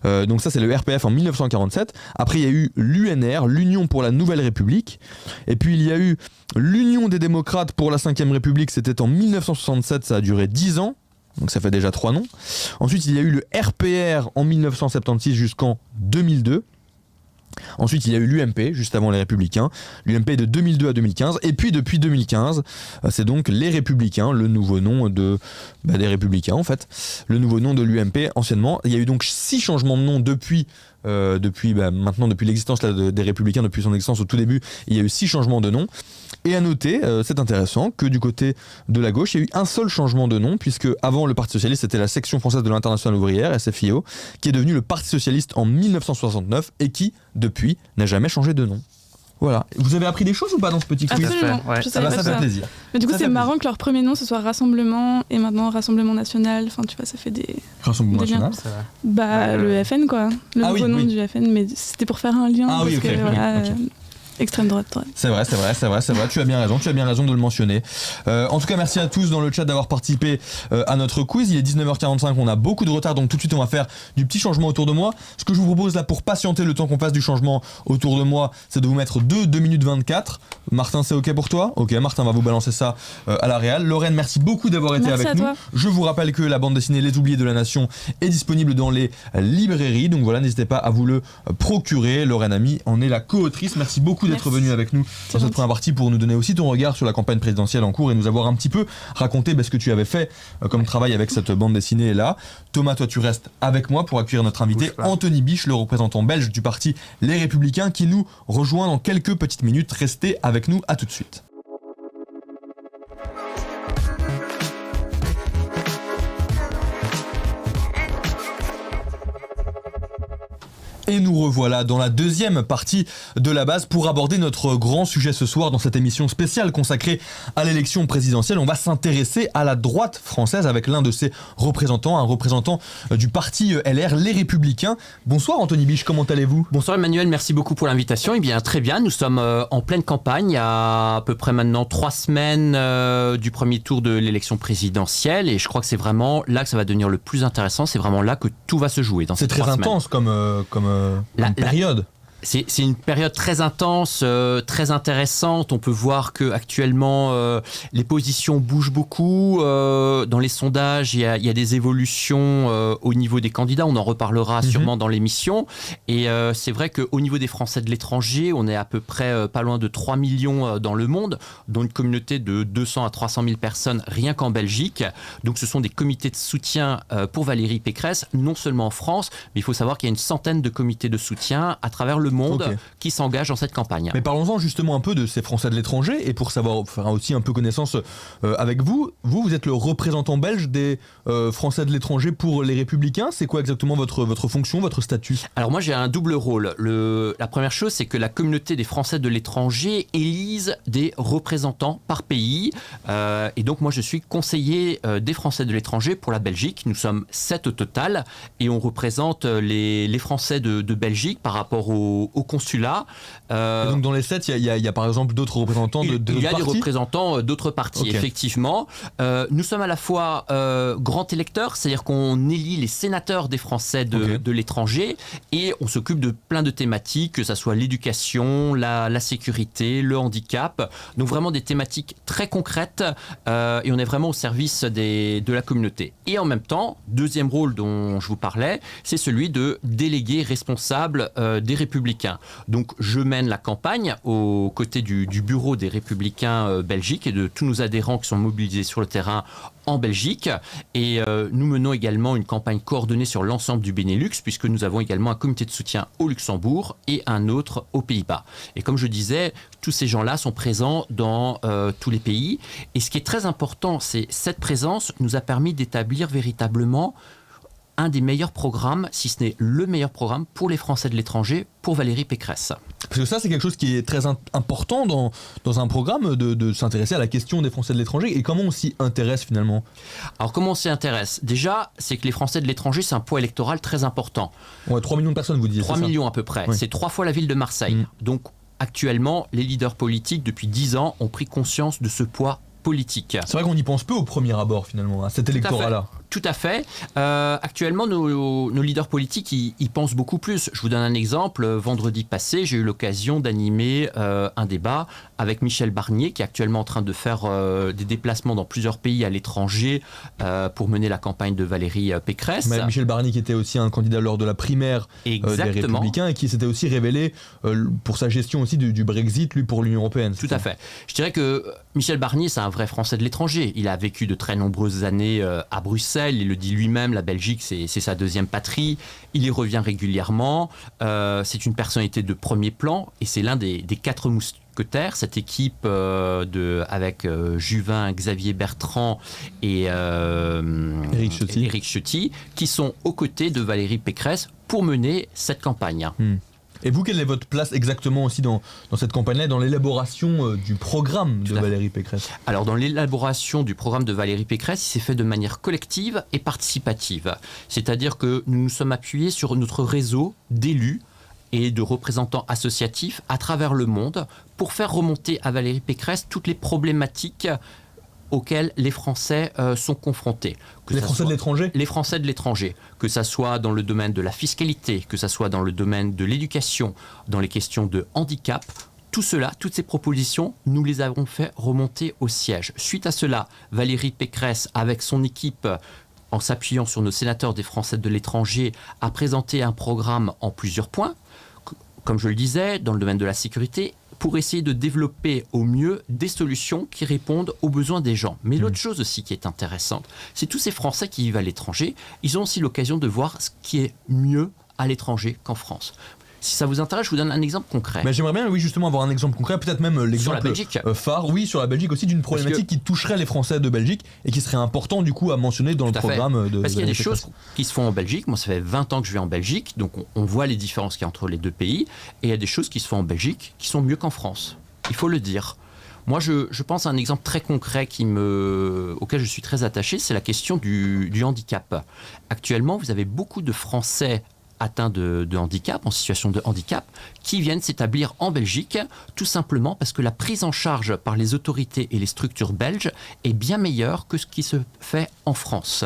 Donc ça c'est le RPF en 1947. Après il y a eu l'UNR, l'Union pour la Nouvelle République. Et puis il y a eu l'Union des démocrates pour la 5e République, c'était en 1967, ça a duré 10 ans. Donc ça fait déjà 3 noms. Ensuite il y a eu le RPR en 1976 jusqu'en 2002. Ensuite, il y a eu l'UMP, juste avant les Républicains. L'UMP de 2002 à 2015. Et puis, depuis 2015, c'est donc les Républicains, le nouveau nom des Républicains, en fait. Le nouveau nom de l'UMP, anciennement. Il y a eu donc 6 changements de nom depuis l'existence des Républicains, depuis son existence au tout début. Il y a eu 6 changements de nom. Et à noter, c'est intéressant, que du côté de la gauche, il y a eu un seul changement de nom, puisque avant le Parti Socialiste, c'était la section française de l'Internationale ouvrière, SFIO, qui est devenue le Parti Socialiste en 1969 et qui, depuis, n'a jamais changé de nom. Voilà. Vous avez appris des choses ou pas dans ce petit quiz? Absolument, Ouais. je savais Ça pas fait ça. plaisir. Mais du coup, Ça c'est fait marrant plaisir. que leur premier nom ce soit Rassemblement et maintenant Rassemblement National. Enfin, tu vois, ça fait des. Rassemblement Des liens. national. C'est vrai. Bah, le FN, quoi. Le Ah nouveau oui, nom oui. du FN, mais c'était pour faire un lien. Ah oui, parce ok, que, voilà, ok. extrême droite. C'est vrai. Tu as bien raison de le mentionner. En tout cas, merci à tous dans le chat d'avoir participé à notre quiz. Il est 19h45, on a beaucoup de retard, donc tout de suite on va faire du petit changement autour de moi. Ce que je vous propose là pour patienter le temps qu'on fasse du changement autour de moi, c'est de vous mettre 2 minutes 24. Martin, c'est ok pour toi? Ok, Martin va vous balancer ça à la réal. Lorraine, merci beaucoup d'avoir été Merci avec à nous. toi. Je vous rappelle que la bande dessinée Les Oubliés de la Nation est disponible dans les librairies, donc voilà, n'hésitez pas à vous le procurer. Lorraine Ami en est la co-autrice. Merci beaucoup d'être Merci. venue avec nous dans cette gentil. première partie pour nous donner aussi ton regard sur la campagne présidentielle en cours et nous avoir un petit peu raconté ce que tu avais fait comme travail avec cette bande dessinée là. Thomas, toi tu restes avec moi pour accueillir notre invité Bouge pas. Anthony Biche, le représentant belge du parti Les Républicains qui nous rejoint dans quelques petites minutes. Restez avec nous, à tout de suite. Et nous revoilà dans la deuxième partie de la base pour aborder notre grand sujet ce soir dans cette émission spéciale consacrée à l'élection présidentielle. On va s'intéresser à la droite française avec l'un de ses représentants, un représentant du parti LR, Les Républicains. Bonsoir Anthony Biche, comment allez-vous? Bonsoir Emmanuel, merci beaucoup pour l'invitation. Eh bien très bien, nous sommes en pleine campagne, il y a à peu près maintenant 3 semaines du premier tour de l'élection présidentielle et je crois que c'est vraiment là que ça va devenir le plus intéressant, c'est vraiment là que tout va se jouer dans ces C'est très 3 semaines. intense comme période. C'est une période très intense, très intéressante. On peut voir que actuellement les positions bougent beaucoup. Dans les sondages, il y a des évolutions au niveau des candidats. On en reparlera sûrement dans l'émission. Et c'est vrai qu'au niveau des Français de l'étranger, on est à peu près pas loin de 3 millions dans le monde, dont une communauté de 200 à 300 000 personnes rien qu'en Belgique. Donc ce sont des comités de soutien pour Valérie Pécresse, non seulement en France, mais il faut savoir qu'il y a une centaine de comités de soutien à travers le monde Ok. qui s'engagent dans cette campagne. Mais parlons-en justement un peu de ces Français de l'étranger et pour savoir faire aussi un peu connaissance avec vous. Vous êtes le représentant belge des Français de l'étranger pour les Républicains. C'est quoi exactement votre fonction, votre statut? Alors moi j'ai un double rôle. La première chose c'est que la communauté des Français de l'étranger élise des représentants par pays et donc moi je suis conseiller des Français de l'étranger pour la Belgique. Nous sommes 7 au total et on représente les Français de Belgique par rapport au consulat. Et donc dans les 7, il y a par exemple d'autres représentants de Il y a d'autres des partis? représentants d'autres partis, Ok. effectivement. Nous sommes à la fois grands électeurs, c'est-à-dire qu'on élit les sénateurs des Français Ok. de l'étranger et on s'occupe de plein de thématiques, que ce soit l'éducation, la sécurité, le handicap. Donc vraiment des thématiques très concrètes et on est vraiment au service de la communauté. Et en même temps, deuxième rôle dont je vous parlais, c'est celui de délégué responsable des Républicains. Donc je mène la campagne aux côtés du bureau des Républicains belgiques et de tous nos adhérents qui sont mobilisés sur le terrain en Belgique. Et nous menons également une campagne coordonnée sur l'ensemble du Benelux, puisque nous avons également un comité de soutien au Luxembourg et un autre aux Pays-Bas. Et comme je disais, tous ces gens-là sont présents dans tous les pays. Et ce qui est très important, c'est cette présence nous a permis d'établir véritablement un des meilleurs programmes, si ce n'est le meilleur programme pour les Français de l'étranger, pour Valérie Pécresse. Parce que ça, c'est quelque chose qui est très important dans un programme de s'intéresser à la question des Français de l'étranger. Et comment on s'y intéresse finalement? Alors comment on s'y intéresse? Déjà, c'est que les Français de l'étranger, c'est un poids électoral très important. Ouais, 3 millions de personnes, vous disiez. 3 c'est ça? millions à peu près. Oui. C'est 3 fois la ville de Marseille. Mm. Donc actuellement, les leaders politiques, depuis 10 ans, ont pris conscience de ce poids politique. C'est vrai qu'on y pense peu au premier abord finalement, à cet électorat-là. Tout à fait. Actuellement, nos leaders politiques y pensent beaucoup plus. Je vous donne un exemple. Vendredi passé, j'ai eu l'occasion d'animer un débat avec Michel Barnier, qui est actuellement en train de faire des déplacements dans plusieurs pays à l'étranger pour mener la campagne de Valérie Pécresse. Mais Michel Barnier qui était aussi un candidat lors de la primaire des Exactement. Républicains et qui s'était aussi révélé pour sa gestion aussi du Brexit, lui pour l'Union Européenne. Tout à fait. Je dirais que Michel Barnier, c'est un vrai Français de l'étranger. Il a vécu de très nombreuses années à Bruxelles. Il le dit lui-même, la Belgique, c'est sa deuxième patrie. Il y revient régulièrement. C'est une personnalité de premier plan et c'est l'un des 4 mousquetaires, cette équipe avec Juvin, Xavier Bertrand et Éric Ciotti, qui sont aux côtés de Valérie Pécresse pour mener cette campagne. Et vous, quelle est votre place exactement aussi dans cette campagne-là, dans l'élaboration du programme de Valérie Pécresse? Alors, dans l'élaboration du programme de Valérie Pécresse, il s'est fait de manière collective et participative. C'est-à-dire que nous nous sommes appuyés sur notre réseau d'élus et de représentants associatifs à travers le monde pour faire remonter à Valérie Pécresse toutes les problématiques auxquelles les Français sont confrontés. Les Français de l'étranger ? Les Français de l'étranger, que ça soit dans le domaine de la fiscalité, que ça soit dans le domaine de l'éducation, dans les questions de handicap. Tout cela, toutes ces propositions, nous les avons fait remonter au siège. Suite à cela, Valérie Pécresse, avec son équipe, en s'appuyant sur nos sénateurs des Français de l'étranger, a présenté un programme en plusieurs points, comme je le disais, dans le domaine de la sécurité, pour essayer de développer au mieux des solutions qui répondent aux besoins des gens. Mais l'autre chose aussi qui est intéressante, c'est tous ces Français qui vivent à l'étranger, ils ont aussi l'occasion de voir ce qui est mieux à l'étranger qu'en France. Si ça vous intéresse, je vous donne un exemple concret. Mais j'aimerais bien, oui, justement, avoir un exemple concret, peut-être même l'exemple phare, oui, sur la Belgique aussi, d'une problématique qui toucherait les Français de Belgique et qui serait important du coup à mentionner dans le programme de. Parce qu'il y a des choses qui se font en Belgique. Moi, ça fait 20 ans que je vais en Belgique, donc on voit les différences qu'il y a entre les deux pays. Et il y a des choses qui se font en Belgique qui sont mieux qu'en France. Il faut le dire. Moi, je pense à un exemple très concret auquel je suis très attaché, c'est la question du handicap. Actuellement, vous avez beaucoup de Français atteints de handicap, en situation de handicap, qui viennent s'établir en Belgique, tout simplement parce que la prise en charge par les autorités et les structures belges est bien meilleure que ce qui se fait en France.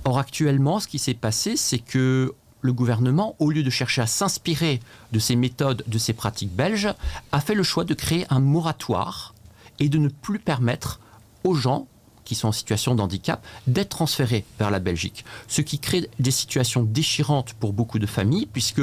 Or, actuellement, ce qui s'est passé, c'est que le gouvernement, au lieu de chercher à s'inspirer de ces méthodes, de ces pratiques belges, a fait le choix de créer un moratoire et de ne plus permettre aux gens qui sont en situation de handicap, d'être transférés vers la Belgique. Ce qui crée des situations déchirantes pour beaucoup de familles, puisque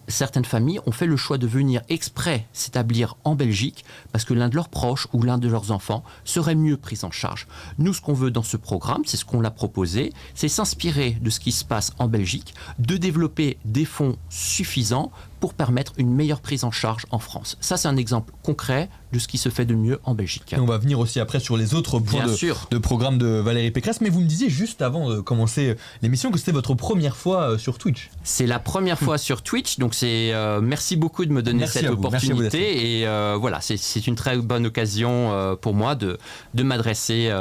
certaines familles ont fait le choix de venir exprès s'établir en Belgique parce que l'un de leurs proches ou l'un de leurs enfants serait mieux pris en charge. Nous, ce qu'on veut dans ce programme, c'est ce qu'on l'a proposé, c'est s'inspirer de ce qui se passe en Belgique, de développer des fonds suffisants pour permettre une meilleure prise en charge en France. Ça, c'est un exemple concret de ce qui se fait de mieux en Belgique. Et on va venir aussi après sur les autres points de programme de Valérie Pécresse, mais vous me disiez juste avant de commencer l'émission que c'était votre première fois sur Twitch. C'est la première fois sur Twitch, donc merci beaucoup de me donner cette opportunité. Et voilà, c'est une très bonne occasion pour moi de m'adresser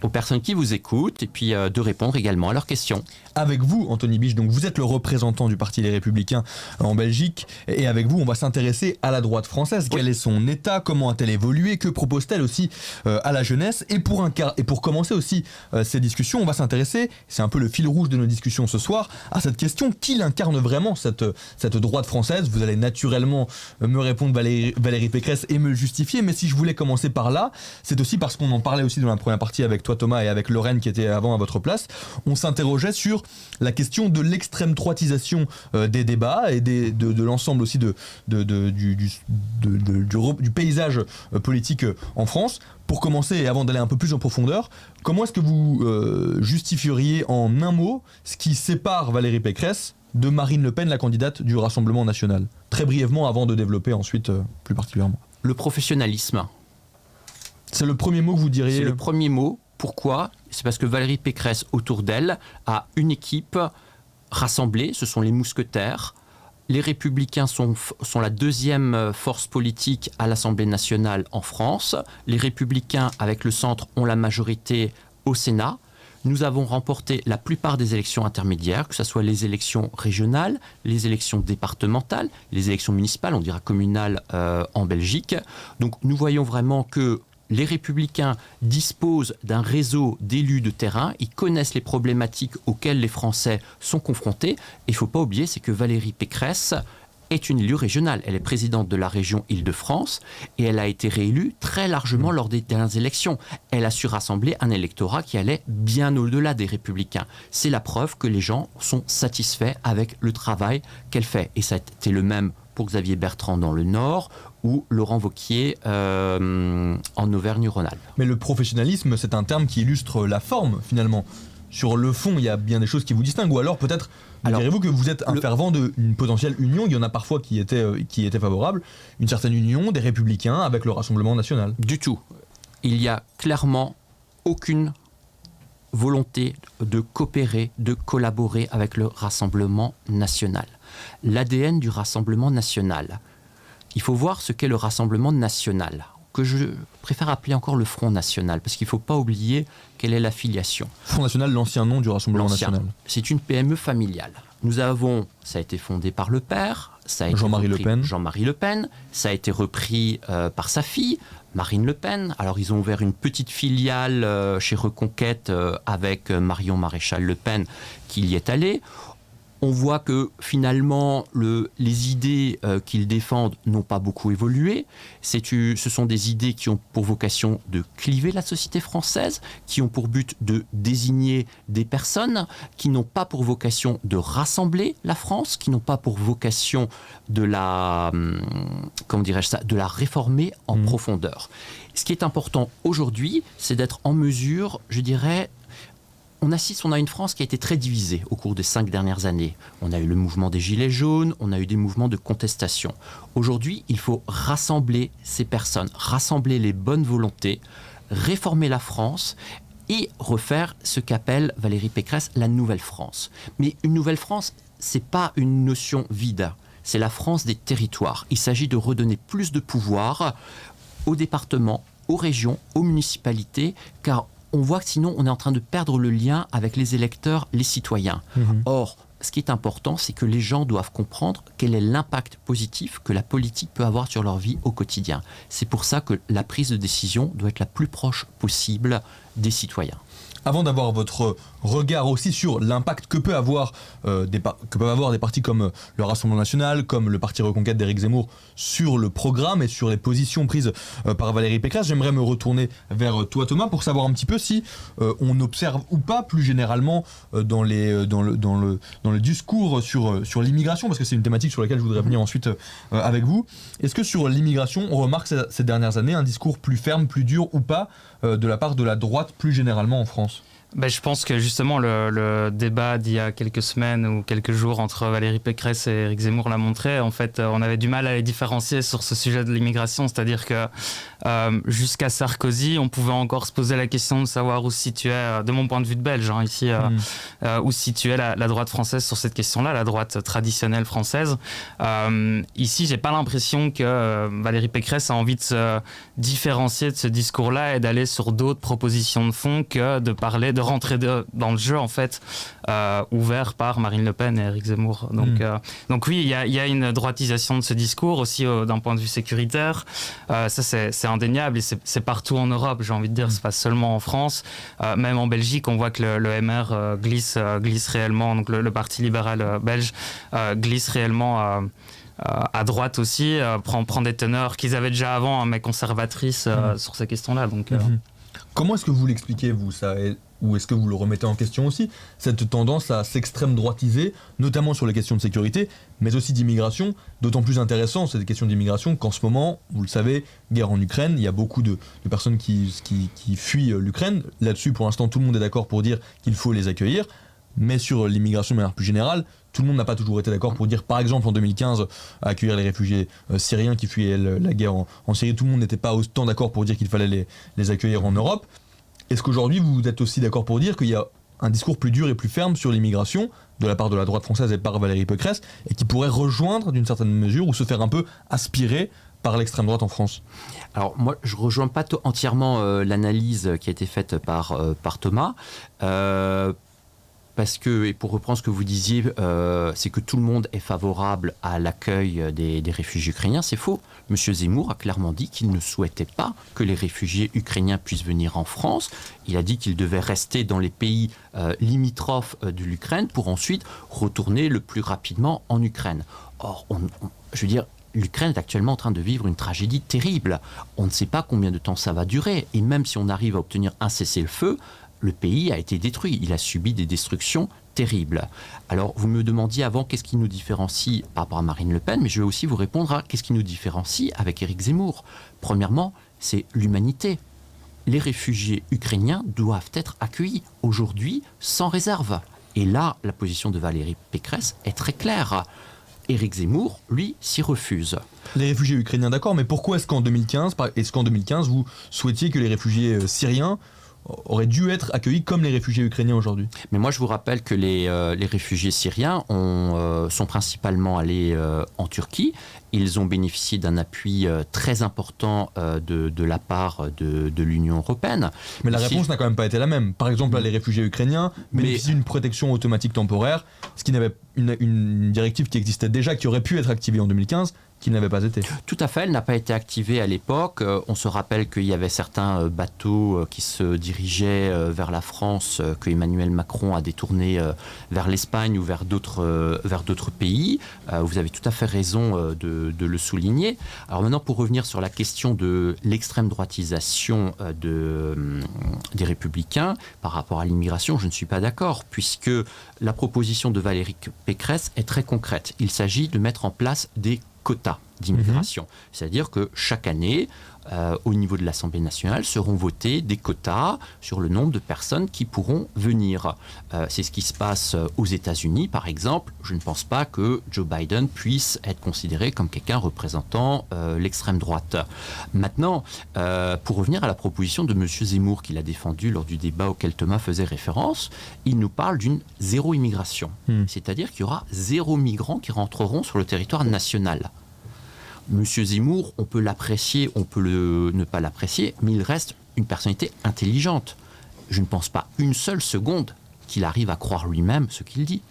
aux personnes qui vous écoutent et puis de répondre également à leurs questions. Avec vous, Anthony Biche, donc vous êtes le représentant du Parti Les Républicains en Belgique, et avec vous, on va s'intéresser à la droite française. Oui. Quel est son état? Comment a-t-elle évolué? Que propose-t-elle aussi à la jeunesse? Et pour commencer aussi ces discussions, on va s'intéresser, c'est un peu le fil rouge de nos discussions ce soir, à cette question: qui l'incarne vraiment cette droite française? Vous allez naturellement me répondre Valérie Pécresse et me le justifier, mais si je voulais commencer par là, c'est aussi parce qu'on en parlait aussi dans la première partie avec toi Thomas et avec Lorraine qui était avant à votre place. On s'interrogeait sur la question de l'extrême droitisation des débats et de l'ensemble aussi du paysage politique en France. Pour commencer, et avant d'aller un peu plus en profondeur, comment est-ce que vous justifieriez en un mot ce qui sépare Valérie Pécresse de Marine Le Pen, la candidate du Rassemblement national? Très brièvement, avant de développer ensuite plus particulièrement. Le professionnalisme. C'est le premier mot que vous diriez? C'est le premier mot. Pourquoi? C'est parce que Valérie Pécresse, autour d'elle, a une équipe rassemblée, ce sont les mousquetaires. Les Républicains sont la deuxième force politique à l'Assemblée nationale en France. Les Républicains, avec le centre, ont la majorité au Sénat. Nous avons remporté la plupart des élections intermédiaires, que ce soit les élections régionales, les élections départementales, les élections municipales, on dira communales en Belgique. Donc nous voyons vraiment que les Républicains disposent d'un réseau d'élus de terrain, ils connaissent les problématiques auxquelles les Français sont confrontés. Et il ne faut pas oublier, c'est que Valérie Pécresse est une élue régionale. Elle est présidente de la région Île-de-France et elle a été réélue très largement lors des dernières élections. Elle a su rassembler un électorat qui allait bien au-delà des Républicains. C'est la preuve que les gens sont satisfaits avec le travail qu'elle fait. Et ça a été le même pour Xavier Bertrand dans le Nord ou Laurent Wauquiez en Auvergne-Rhône-Alpes. Mais le professionnalisme, c'est un terme qui illustre la forme, finalement. Sur le fond, il y a bien des choses qui vous distinguent, ou alors peut-être direz-vous que vous êtes un fervent d'une potentielle union? Il y en a parfois qui étaient favorables, une certaine union des Républicains avec le Rassemblement national. Du tout. Il y a clairement aucune volonté de coopérer, de collaborer avec le Rassemblement national. L'ADN du Rassemblement national. Il faut voir ce qu'est le Rassemblement national, que je préfère appeler encore le Front national, parce qu'il ne faut pas oublier quelle est l'affiliation. Front national, l'ancien nom du Rassemblement national. C'est une PME familiale. Ça a été fondé par le père, ça a été Jean-Marie Le Pen, ça a été repris par sa fille, Marine Le Pen. Alors ils ont ouvert une petite filiale chez Reconquête avec Marion Maréchal Le Pen qui y est allée. On voit que finalement, les idées qu'ils défendent n'ont pas beaucoup évolué. Ce sont des idées qui ont pour vocation de cliver la société française, qui ont pour but de désigner des personnes, qui n'ont pas pour vocation de rassembler la France, qui n'ont pas pour vocation de la réformer en profondeur. Ce qui est important aujourd'hui, c'est d'être en mesure, je dirais, on a une France qui a été très divisée au cours des 5 dernières années. On a eu le mouvement des Gilets jaunes, on a eu des mouvements de contestation. Aujourd'hui, il faut rassembler ces personnes, rassembler les bonnes volontés, réformer la France et refaire ce qu'appelle Valérie Pécresse la Nouvelle France. Mais une Nouvelle France, c'est pas une notion vide. C'est la France des territoires. Il s'agit de redonner plus de pouvoir aux départements, aux régions, aux municipalités, car on voit que sinon on est en train de perdre le lien avec les électeurs, les citoyens. Or, ce qui est important, c'est que les gens doivent comprendre quel est l'impact positif que la politique peut avoir sur leur vie au quotidien. C'est pour ça que la prise de décision doit être la plus proche possible des citoyens. Avant d'avoir votre regard aussi sur l'impact que peuvent avoir des partis comme le Rassemblement national, comme le parti Reconquête d'Éric Zemmour sur le programme et sur les positions prises par Valérie Pécresse, j'aimerais me retourner vers toi Thomas pour savoir un petit peu si on observe ou pas plus généralement dans le discours sur l'immigration, parce que c'est une thématique sur laquelle je voudrais venir ensuite avec vous. Est-ce que sur l'immigration, on remarque ces dernières années un discours plus ferme, plus dur ou pas de la part de la droite plus généralement en France ? Je pense que justement le débat d'il y a quelques semaines ou quelques jours entre Valérie Pécresse et Éric Zemmour l'a montré. En fait, on avait du mal à les différencier sur ce sujet de l'immigration. C'est-à-dire que jusqu'à Sarkozy, on pouvait encore se poser la question de savoir où se situait, de mon point de vue de Belge, ici, où se situait la droite française sur cette question-là, la droite traditionnelle française. Ici, j'ai pas l'impression que Valérie Pécresse a envie de se différencier de ce discours-là et d'aller sur d'autres propositions de fond que de parler de rentrer dans le jeu en fait ouvert par Marine Le Pen et Éric Zemmour. Donc oui, il y a une droitisation de ce discours aussi d'un point de vue sécuritaire. Ça c'est indéniable et c'est partout en Europe, j'ai envie de dire, c'est pas seulement en France. Même en Belgique, on voit que le MR glisse réellement, donc le Parti libéral belge glisse réellement à droite aussi, prend des teneurs qu'ils avaient déjà avant, mais conservatrices sur ces questions-là. Donc, Comment est-ce que vous l'expliquez, vous, ça, ou est-ce que vous le remettez en question aussi, cette tendance à s'extrême droitiser, notamment sur les questions de sécurité, mais aussi d'immigration, d'autant plus intéressant, ces questions d'immigration, qu'en ce moment, vous le savez, guerre en Ukraine, il y a beaucoup de personnes qui fuient l'Ukraine. Là-dessus, pour l'instant, tout le monde est d'accord pour dire qu'il faut les accueillir, mais sur l'immigration de manière plus générale, tout le monde n'a pas toujours été d'accord pour dire, par exemple en 2015, accueillir les réfugiés syriens qui fuyaient la guerre en Syrie. Tout le monde n'était pas autant d'accord pour dire qu'il fallait les accueillir en Europe. Est-ce qu'aujourd'hui vous êtes aussi d'accord pour dire qu'il y a un discours plus dur et plus ferme sur l'immigration de la part de la droite française et par Valérie Pécresse, et qui pourrait rejoindre d'une certaine mesure ou se faire un peu aspirer par l'extrême droite en France? Alors moi, je ne rejoins pas entièrement l'analyse qui a été faite par Thomas. Parce que, et pour reprendre ce que vous disiez, c'est que tout le monde est favorable à l'accueil des réfugiés ukrainiens. C'est faux. Monsieur Zemmour a clairement dit qu'il ne souhaitait pas que les réfugiés ukrainiens puissent venir en France. Il a dit qu'ils devaient rester dans les pays limitrophes de l'Ukraine pour ensuite retourner le plus rapidement en Ukraine. Or, je veux dire, l'Ukraine est actuellement en train de vivre une tragédie terrible. On ne sait pas combien de temps ça va durer. Et même si on arrive à obtenir un cessez-le-feu, le pays a été détruit, il a subi des destructions terribles. Alors, vous me demandiez avant qu'est-ce qui nous différencie par rapport à Marine Le Pen, mais je vais aussi vous répondre à qu'est-ce qui nous différencie avec Éric Zemmour. Premièrement, c'est l'humanité. Les réfugiés ukrainiens doivent être accueillis aujourd'hui sans réserve. Et là, la position de Valérie Pécresse est très claire. Éric Zemmour, lui, s'y refuse. Les réfugiés ukrainiens, d'accord, mais pourquoi est-ce qu'en 2015, vous souhaitiez que les réfugiés syriens auraient dû être accueillis comme les réfugiés ukrainiens aujourd'hui. Mais moi, je vous rappelle que les réfugiés syriens sont principalement allés en Turquie. Ils ont bénéficié d'un appui très important de la part de l'Union européenne. Mais la réponse n'a quand même pas été la même. Par exemple, là, les réfugiés ukrainiens bénéficient d'une protection automatique temporaire, ce qui n'avait une directive qui existait déjà, qui aurait pu être activée en 2015, qui n'avait pas été. Tout à fait, elle n'a pas été activée à l'époque. On se rappelle qu'il y avait certains bateaux qui se dirigeaient vers la France, que Emmanuel Macron a détournés vers l'Espagne ou vers d'autres pays. Vous avez tout à fait raison de le souligner. Alors maintenant, pour revenir sur la question de l'extrême droitisation des Républicains par rapport à l'immigration, je ne suis pas d'accord, puisque la proposition de Valérie Pécresse est très concrète. Il s'agit de mettre en place des quotas d'immigration. C'est-à-dire que chaque année, au niveau de l'Assemblée nationale, seront votés des quotas sur le nombre de personnes qui pourront venir. C'est ce qui se passe aux États-Unis, par exemple. Je ne pense pas que Joe Biden puisse être considéré comme quelqu'un représentant l'extrême droite. Maintenant, pour revenir à la proposition de M. Zemmour qu'il a défendue lors du débat auquel Thomas faisait référence, il nous parle d'une zéro immigration. C'est-à-dire qu'il y aura 0 migrants qui rentreront sur le territoire national. Monsieur Zemmour, on peut l'apprécier, on peut ne pas l'apprécier, mais il reste une personnalité intelligente. Je ne pense pas une seule seconde qu'il arrive à croire lui-même ce qu'il dit.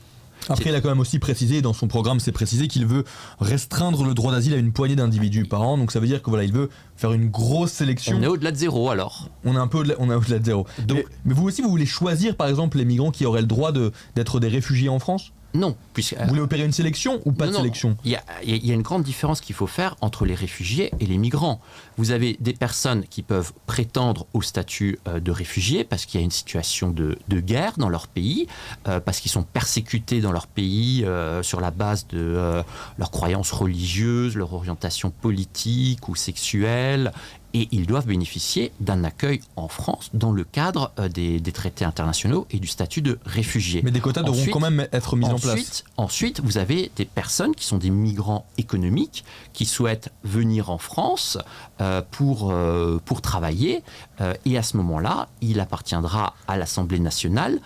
Après, il a quand même aussi précisé, dans son programme, c'est précisé qu'il veut restreindre le droit d'asile à une poignée d'individus par an. Donc ça veut dire que voilà, il veut faire une grosse sélection. On est au-delà de 0 alors. On est au-delà de 0. Donc, mais vous aussi, vous voulez choisir par exemple les migrants qui auraient le droit d'être des réfugiés en France ? Non, puisque... Vous voulez opérer une sélection ou pas de sélection ? Il y a une grande différence qu'il faut faire entre les réfugiés et les migrants. Vous avez des personnes qui peuvent prétendre au statut de réfugiés parce qu'il y a une situation de guerre dans leur pays, parce qu'ils sont persécutés dans leur pays sur la base de leurs croyances religieuses, leur orientation politique ou sexuelle. Et ils doivent bénéficier d'un accueil en France dans le cadre des traités internationaux et du statut de réfugié. Mais des quotas devront quand même être mis en place. Ensuite, vous avez des personnes qui sont des migrants économiques qui souhaitent venir en France pour travailler. Et à ce moment-là, il appartiendra à l'Assemblée nationale,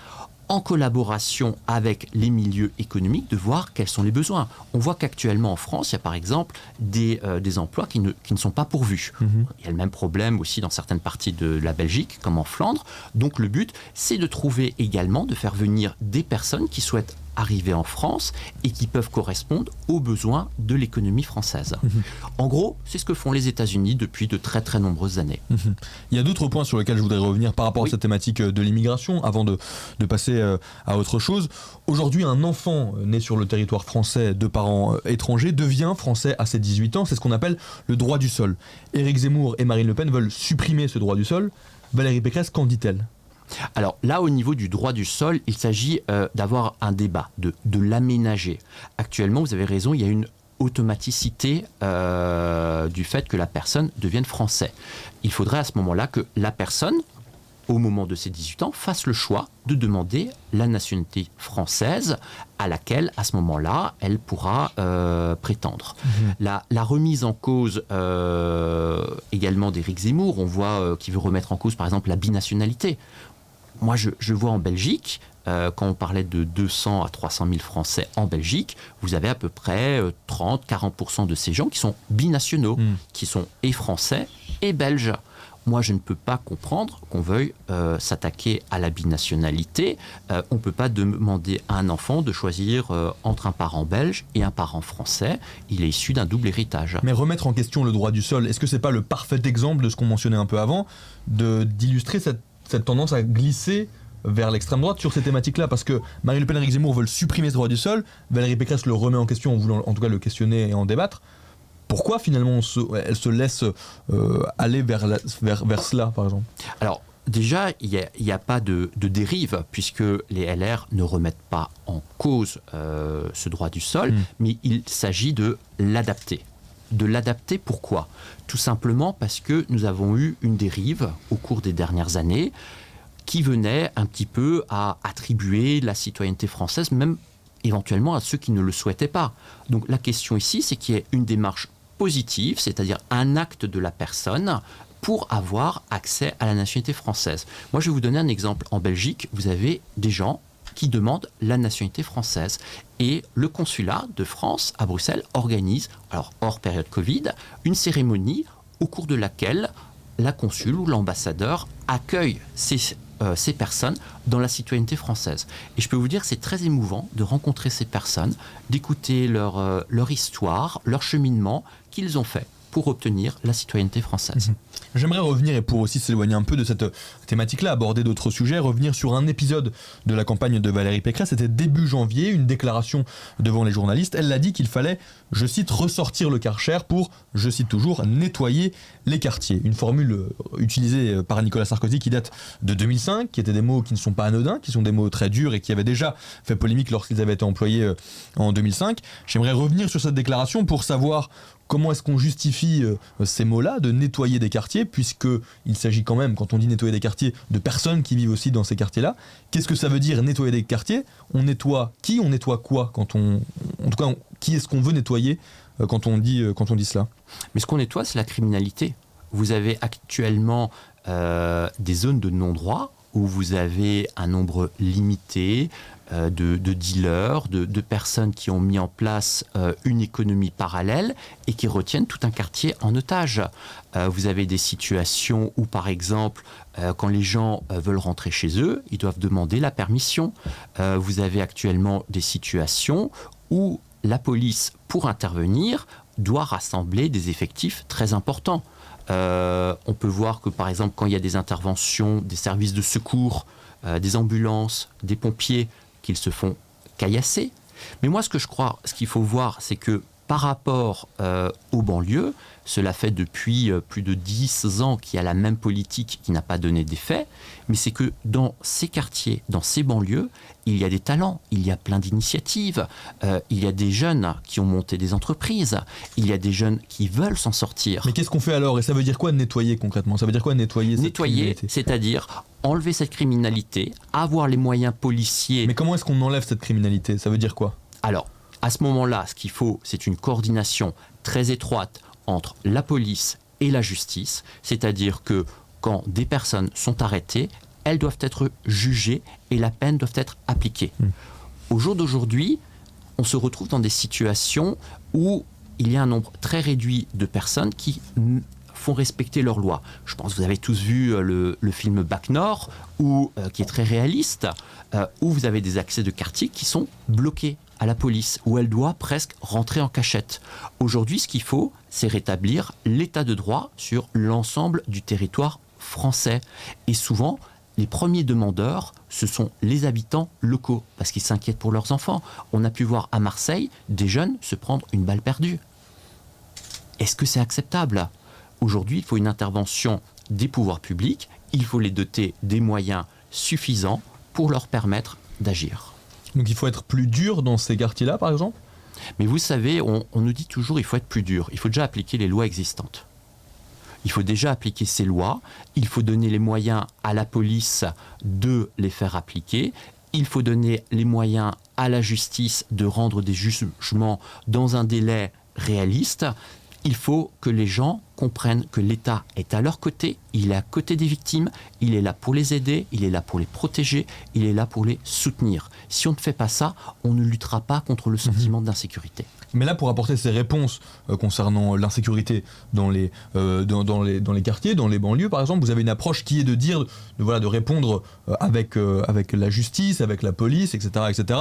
en collaboration avec les milieux économiques, de voir quels sont les besoins. On voit qu'actuellement en France, il y a par exemple des emplois qui ne sont pas pourvus. Il y a le même problème aussi dans certaines parties de la Belgique, comme en Flandre. Donc le but, c'est de trouver également, de faire venir des personnes qui souhaitent arriver en France et qui peuvent correspondre aux besoins de l'économie française. En gros, c'est ce que font les États-Unis depuis de très très nombreuses années. Il y a d'autres points sur lesquels je voudrais revenir par rapport à cette thématique de l'immigration avant de passer à autre chose. Aujourd'hui, un enfant né sur le territoire français de parents étrangers devient français à ses 18 ans. C'est ce qu'on appelle le droit du sol. Éric Zemmour et Marine Le Pen veulent supprimer ce droit du sol. Valérie Pécresse, qu'en dit-elle ? Alors là, au niveau du droit du sol, il s'agit d'avoir un débat, de l'aménager. Actuellement, vous avez raison, il y a une automaticité du fait que la personne devienne français. Il faudrait à ce moment-là que la personne, au moment de ses 18 ans, fasse le choix de demander la nationalité française à laquelle, à ce moment-là, elle pourra prétendre. La remise en cause également d'Éric Zemmour, on voit qu'il veut remettre en cause, par exemple, la binationalité. Moi, je vois en Belgique, quand on parlait de 200 à 300 000 Français en Belgique, vous avez à peu près 30-40% de ces gens qui sont binationaux, qui sont et français et belges. Moi, je ne peux pas comprendre qu'on veuille s'attaquer à la binationalité. On ne peut pas demander à un enfant de choisir entre un parent belge et un parent français. Il est issu d'un double héritage. Mais remettre en question le droit du sol, est-ce que ce n'est pas le parfait exemple de ce qu'on mentionnait un peu avant, d'illustrer cette tendance à glisser vers l'extrême droite sur ces thématiques-là, parce que Marine Le Pen et Éric Zemmour veulent supprimer ce droit du sol, Valérie Pécresse le remet en question en voulant en tout cas le questionner et en débattre. Pourquoi finalement elle se laisse aller vers cela, par exemple ? Alors déjà, il n'y a pas de dérive, puisque les LR ne remettent pas en cause ce droit du sol, mais il s'agit de l'adapter. De l'adapter, pourquoi ? Tout simplement parce que nous avons eu une dérive au cours des dernières années qui venait un petit peu à attribuer la citoyenneté française, même éventuellement à ceux qui ne le souhaitaient pas. Donc la question ici, c'est qu'il y ait une démarche positive, c'est-à-dire un acte de la personne pour avoir accès à la nationalité française. Moi, je vais vous donner un exemple. En Belgique, vous avez des gens qui demandent la nationalité française. Et le consulat de France à Bruxelles organise, alors hors période Covid, une cérémonie au cours de laquelle la consule ou l'ambassadeur accueille ces personnes dans la citoyenneté française. Et je peux vous dire que c'est très émouvant de rencontrer ces personnes, d'écouter leur histoire, leur cheminement qu'ils ont fait pour obtenir la citoyenneté française. J'aimerais revenir, et pour aussi s'éloigner un peu de cette thématique-là, aborder d'autres sujets, revenir sur un épisode de la campagne de Valérie Pécresse. C'était début janvier, une déclaration devant les journalistes. Elle a dit qu'il fallait, je cite, ressortir le Karcher pour, je cite toujours, nettoyer les quartiers. Une formule utilisée par Nicolas Sarkozy qui date de 2005, qui étaient des mots qui ne sont pas anodins, qui sont des mots très durs et qui avaient déjà fait polémique lorsqu'ils avaient été employés en 2005. J'aimerais revenir sur cette déclaration pour savoir comment est-ce qu'on justifie ces mots-là, de nettoyer des quartiers, puisqu'il s'agit quand même, quand on dit nettoyer des quartiers, de personnes qui vivent aussi dans ces quartiers-là. Qu'est-ce que ça veut dire nettoyer des quartiers ? On nettoie qui ? On nettoie quoi ? En tout cas, qui est-ce qu'on veut nettoyer quand on dit cela ? Mais ce qu'on nettoie, c'est la criminalité. Vous avez actuellement des zones de non-droit où vous avez un nombre limité de dealers, de personnes qui ont mis en place une économie parallèle et qui retiennent tout un quartier en otage. Vous avez des situations où, par exemple, quand les gens veulent rentrer chez eux, ils doivent demander la permission. Vous avez actuellement des situations où la police, pour intervenir, doit rassembler des effectifs très importants. On peut voir que, par exemple, quand il y a des interventions des services de secours, des ambulances, des pompiers, qu'ils se font caillasser. Mais moi, ce qu'il faut voir, c'est que par rapport aux banlieues, cela fait depuis plus de 10 ans qu'il y a la même politique qui n'a pas donné d'effet, mais c'est que dans ces quartiers, dans ces banlieues, il y a des talents, il y a plein d'initiatives, il y a des jeunes qui ont monté des entreprises, il y a des jeunes qui veulent s'en sortir. Mais qu'est-ce qu'on fait alors ? Et ça veut dire quoi nettoyer concrètement ? Ça veut dire quoi nettoyer cette criminalité ? C'est-à-dire enlever cette criminalité, avoir les moyens policiers. Mais comment est-ce qu'on enlève cette criminalité ? Ça veut dire quoi ? Alors, à ce moment-là, ce qu'il faut, c'est une coordination très étroite entre la police et la justice, c'est-à-dire que quand des personnes sont arrêtées, elles doivent être jugées et la peine doit être appliquée. Au jour d'aujourd'hui, on se retrouve dans des situations où il y a un nombre très réduit de personnes qui font respecter leurs lois. Je pense que vous avez tous vu le film Bac Nord, qui est très réaliste, où vous avez des accès de quartier qui sont bloqués à la police, où elle doit presque rentrer en cachette. Aujourd'hui, ce qu'il faut, c'est rétablir l'état de droit sur l'ensemble du territoire français. Et souvent, les premiers demandeurs, ce sont les habitants locaux, parce qu'ils s'inquiètent pour leurs enfants. On a pu voir à Marseille des jeunes se prendre une balle perdue. Est-ce que c'est acceptable ? Aujourd'hui, il faut une intervention des pouvoirs publics, il faut les doter des moyens suffisants pour leur permettre d'agir. Donc il faut être plus dur dans ces quartiers-là, par exemple ? Mais vous savez, on nous dit toujours qu'il faut être plus dur. Il faut déjà appliquer les lois existantes. Il faut déjà appliquer ces lois. Il faut donner les moyens à la police de les faire appliquer. Il faut donner les moyens à la justice de rendre des jugements dans un délai réaliste. Il faut que les gens comprennent que l'État est à leur côté, il est à côté des victimes, il est là pour les aider, il est là pour les protéger, il est là pour les soutenir. Si on ne fait pas ça, on ne luttera pas contre le sentiment d'insécurité. Mais là, pour apporter ces réponses concernant l'insécurité dans les quartiers, dans les banlieues, par exemple, vous avez une approche qui est de dire, de répondre avec la justice, avec la police, etc., etc.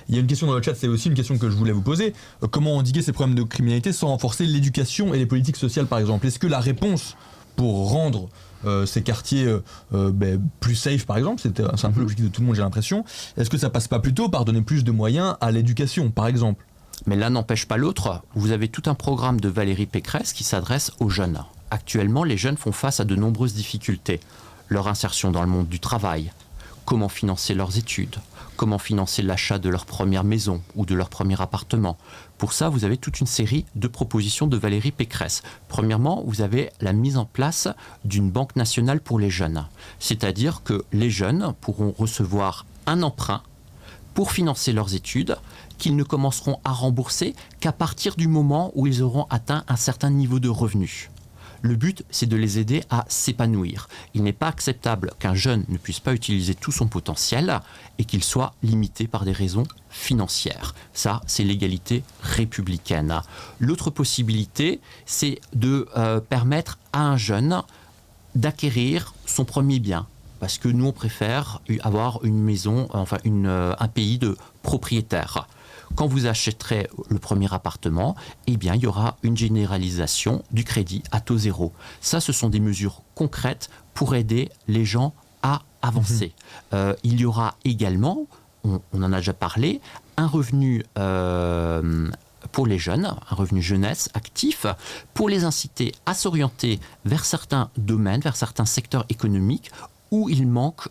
Il y a une question dans le chat, c'est aussi une question que je voulais vous poser. Comment endiguer ces problèmes de criminalité sans renforcer l'éducation et les politiques sociales, par exemple ? Est-ce que la réponse pour rendre ces quartiers plus safe, par exemple, c'est un peu l'objectif de tout le monde, j'ai l'impression, est-ce que ça passe pas plutôt par donner plus de moyens à l'éducation, par exemple ? Mais l'un n'empêche pas l'autre. Vous avez tout un programme de Valérie Pécresse qui s'adresse aux jeunes. Actuellement, les jeunes font face à de nombreuses difficultés. Leur insertion dans le monde du travail, comment financer leurs études, comment financer l'achat de leur première maison ou de leur premier appartement. Pour ça, vous avez toute une série de propositions de Valérie Pécresse. Premièrement, vous avez la mise en place d'une banque nationale pour les jeunes. C'est-à-dire que les jeunes pourront recevoir un emprunt pour financer leurs études, qu'ils ne commenceront à rembourser qu'à partir du moment où ils auront atteint un certain niveau de revenus. Le but, c'est de les aider à s'épanouir. Il n'est pas acceptable qu'un jeune ne puisse pas utiliser tout son potentiel et qu'il soit limité par des raisons financières. Ça, c'est l'égalité républicaine. L'autre possibilité, c'est de permettre à un jeune d'acquérir son premier bien. Parce que nous, on préfère avoir une maison, un pays de propriétaires. Quand vous achèterez le premier appartement, eh bien, il y aura une généralisation du crédit à taux zéro. Ça, ce sont des mesures concrètes pour aider les gens à avancer. Il y aura également, on en a déjà parlé, un revenu pour les jeunes, un revenu jeunesse actif, pour les inciter à s'orienter vers certains domaines, vers certains secteurs économiques où il manque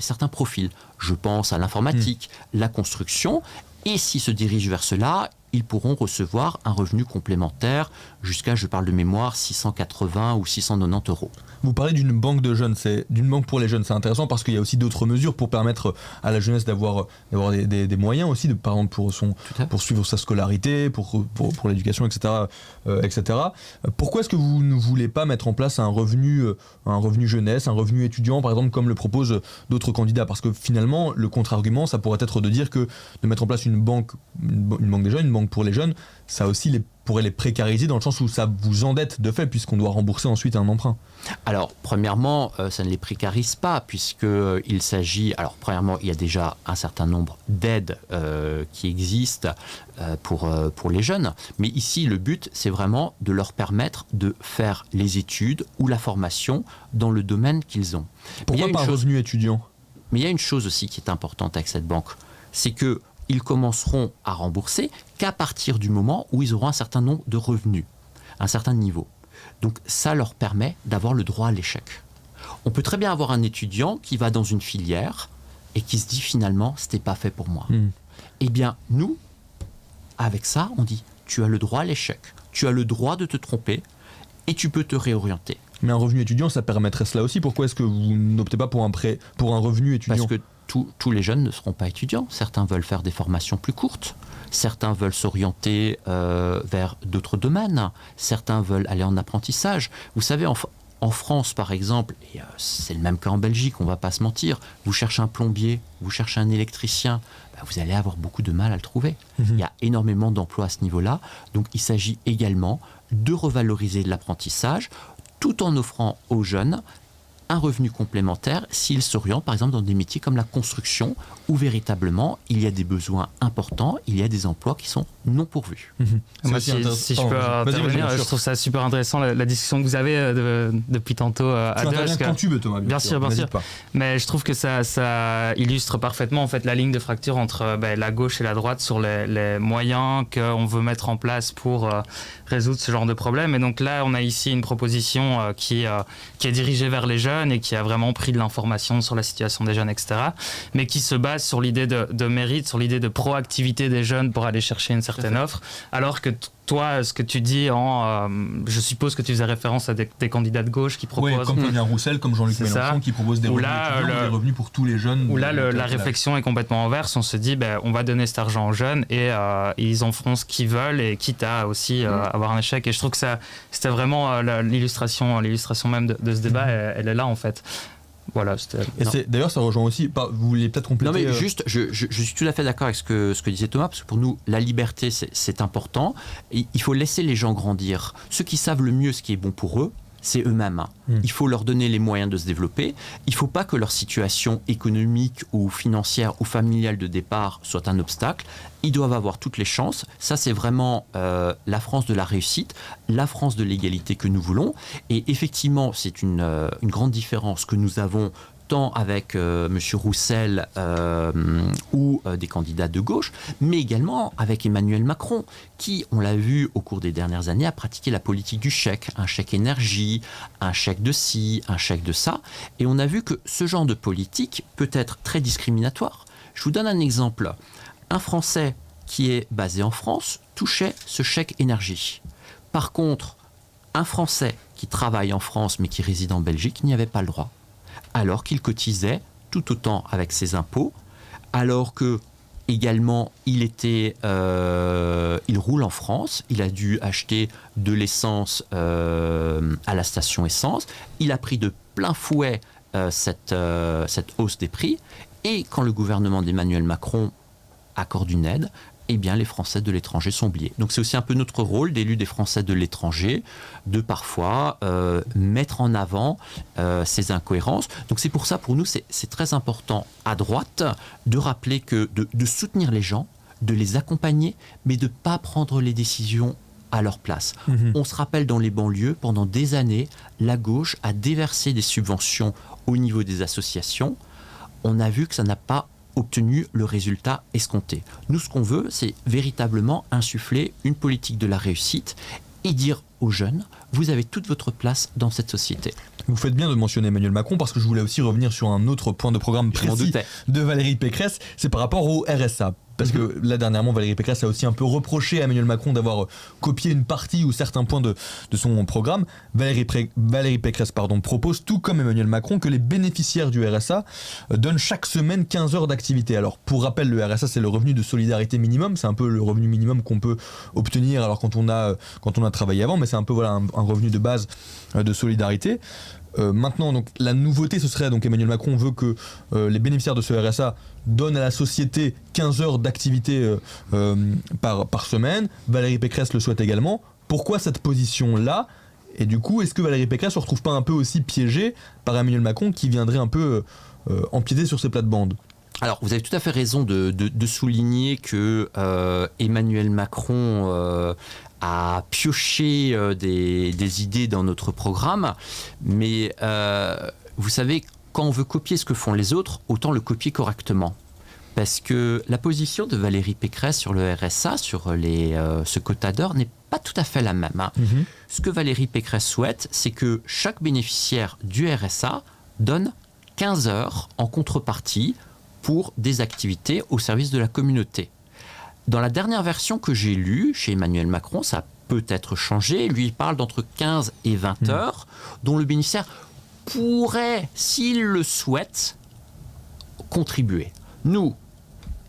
certains profils. Je pense à l'informatique, la construction. Et s'ils se dirigent vers cela, ils pourront recevoir un revenu complémentaire jusqu'à, je parle de mémoire, 680 ou 690 euros. Vous parlez d'une banque de jeunes, d'une banque pour les jeunes. C'est intéressant parce qu'il y a aussi d'autres mesures pour permettre à la jeunesse d'avoir des moyens aussi, par exemple pour suivre sa scolarité, pour l'éducation, etc., etc. Pourquoi est-ce que vous ne voulez pas mettre en place un revenu jeunesse, un revenu étudiant, par exemple, comme le proposent d'autres candidats? Parce que finalement, le contre-argument, ça pourrait être de dire que de mettre en place une banque des jeunes, une banque pour les jeunes, ça aussi pourrait les précariser dans le sens où ça vous endette de fait puisqu'on doit rembourser ensuite un emprunt. Alors, premièrement, ça ne les précarise pas puisqu'il s'agit... Alors, premièrement, il y a déjà un certain nombre d'aides qui existent pour les jeunes. Mais ici, le but, c'est vraiment de leur permettre de faire les études ou la formation dans le domaine qu'ils ont. Pourquoi pas un revenu étudiant ? Mais il y a une chose aussi qui est importante avec cette banque, c'est que ils commenceront à rembourser qu'à partir du moment où ils auront un certain nombre de revenus, un certain niveau. Donc ça leur permet d'avoir le droit à l'échec. On peut très bien avoir un étudiant qui va dans une filière et qui se dit finalement, c'était pas fait pour moi. Eh bien, nous, avec ça, on dit, tu as le droit à l'échec, tu as le droit de te tromper et tu peux te réorienter. Mais un revenu étudiant, ça permettrait cela aussi. Pourquoi est-ce que vous n'optez pas pour un revenu étudiant ? Parce que tous les jeunes ne seront pas étudiants. Certains veulent faire des formations plus courtes. Certains veulent s'orienter vers d'autres domaines. Certains veulent aller en apprentissage. Vous savez, en France, par exemple, et c'est le même cas en Belgique, on ne va pas se mentir, vous cherchez un plombier, vous cherchez un électricien, vous allez avoir beaucoup de mal à le trouver. Il y a énormément d'emplois à ce niveau-là. Donc, il s'agit également de revaloriser l'apprentissage tout en offrant aux jeunes un revenu complémentaire s'ils s'orientent par exemple dans des métiers comme la construction où véritablement il y a des besoins importants, il y a des emplois qui sont non pourvus. Moi, si je peux intervenir, je trouve ça super intéressant la discussion que vous avez depuis tantôt à deux. Quand tu veux, Thomas. Bien sûr. Mais je trouve que ça illustre parfaitement en fait la ligne de fracture entre la gauche et la droite sur les moyens qu'on veut mettre en place pour résoudre ce genre de problème. Et donc là, on a ici une proposition qui est dirigée vers les jeunes et qui a vraiment pris de l'information sur la situation des jeunes, etc. Mais qui se base sur l'idée de mérite, sur l'idée de proactivité des jeunes pour aller chercher une certaine offre. Alors que toi, ce que tu dis je suppose que tu faisais référence à des candidats de gauche qui proposent... Oui, comme Fabien Roussel, comme Jean-Luc Mélenchon, qui proposent des revenus étudiants, des revenus pour tous les jeunes. Où là, la réflexion est complètement inverse. On se dit, on va donner cet argent aux jeunes et ils en feront ce qu'ils veulent, et quitte à aussi avoir un échec. Et je trouve que c'était vraiment l'illustration même de ce débat, elle est là en fait. Voilà, d'ailleurs, ça rejoint aussi. Vous vouliez peut-être compléter. Non, mais juste, je suis tout à fait d'accord avec ce que disait Thomas, parce que pour nous, la liberté, c'est important. Et il faut laisser les gens grandir. Ceux qui savent le mieux ce qui est bon pour eux, c'est eux-mêmes. Il faut leur donner les moyens de se développer. Il ne faut pas que leur situation économique ou financière ou familiale de départ soit un obstacle. Ils doivent avoir toutes les chances. Ça, c'est vraiment la France de la réussite, la France de l'égalité que nous voulons. Et effectivement, c'est une grande différence que nous avons tant avec M. Roussel ou des candidats de gauche, mais également avec Emmanuel Macron, qui, on l'a vu au cours des dernières années, a pratiqué la politique du chèque, un chèque énergie, un chèque de ci, un chèque de ça. Et on a vu que ce genre de politique peut être très discriminatoire. Je vous donne un exemple. Un Français qui est basé en France touchait ce chèque énergie. Par contre, un Français qui travaille en France mais qui réside en Belgique n'y avait pas le droit. Alors qu'il cotisait tout autant avec ses impôts, alors que Également, il roule en France. Il a dû acheter de l'essence à la station essence. Il a pris de plein fouet cette hausse des prix. Et quand le gouvernement d'Emmanuel Macron accorde une aide, eh bien, les Français de l'étranger sont oubliés. Donc, c'est aussi un peu notre rôle d'élus des Français de l'étranger de parfois mettre en avant ces incohérences. Donc, c'est pour ça, pour nous, c'est très important à droite de rappeler que de soutenir les gens, de les accompagner, mais de ne pas prendre les décisions à leur place. On se rappelle dans les banlieues, pendant des années, la gauche a déversé des subventions au niveau des associations. On a vu que ça n'a pas obtenu le résultat escompté. Nous, ce qu'on veut, c'est véritablement insuffler une politique de la réussite et dire aux jeunes, vous avez toute votre place dans cette société. Vous faites bien de mentionner Emmanuel Macron parce que je voulais aussi revenir sur un autre point de programme précis de Valérie Pécresse, c'est par rapport au RSA. Parce que là, dernièrement, Valérie Pécresse a aussi un peu reproché à Emmanuel Macron d'avoir copié une partie ou certains points de son programme. Valérie Pécresse propose, tout comme Emmanuel Macron, que les bénéficiaires du RSA donnent chaque semaine 15 heures d'activité. Alors, pour rappel, le RSA, c'est le revenu de solidarité minimum. C'est un peu le revenu minimum qu'on peut obtenir alors quand on a travaillé avant, mais c'est un peu un revenu de base de solidarité. Maintenant, donc, la nouveauté, ce serait, donc Emmanuel Macron veut que les bénéficiaires de ce RSA donnent à la société 15 heures d'activité par semaine. Valérie Pécresse le souhaite également. Pourquoi cette position-là ? Et du coup, est-ce que Valérie Pécresse ne se retrouve pas un peu aussi piégée par Emmanuel Macron qui viendrait un peu empiéter sur ses plates-bandes ? Alors, vous avez tout à fait raison de souligner que Emmanuel Macron a pioché des idées dans notre programme, mais vous savez, quand on veut copier ce que font les autres, autant le copier correctement. Parce que la position de Valérie Pécresse sur le RSA, sur ce quota d'heures, n'est pas tout à fait la même. Ce que Valérie Pécresse souhaite, c'est que chaque bénéficiaire du RSA donne 15 heures en contrepartie pour des activités au service de la communauté. Dans la dernière version que j'ai lue chez Emmanuel Macron, ça a peut-être changé. Lui, il parle d'entre 15 et 20 heures, dont le bénéficiaire pourrait, s'il le souhaite, contribuer. Nous,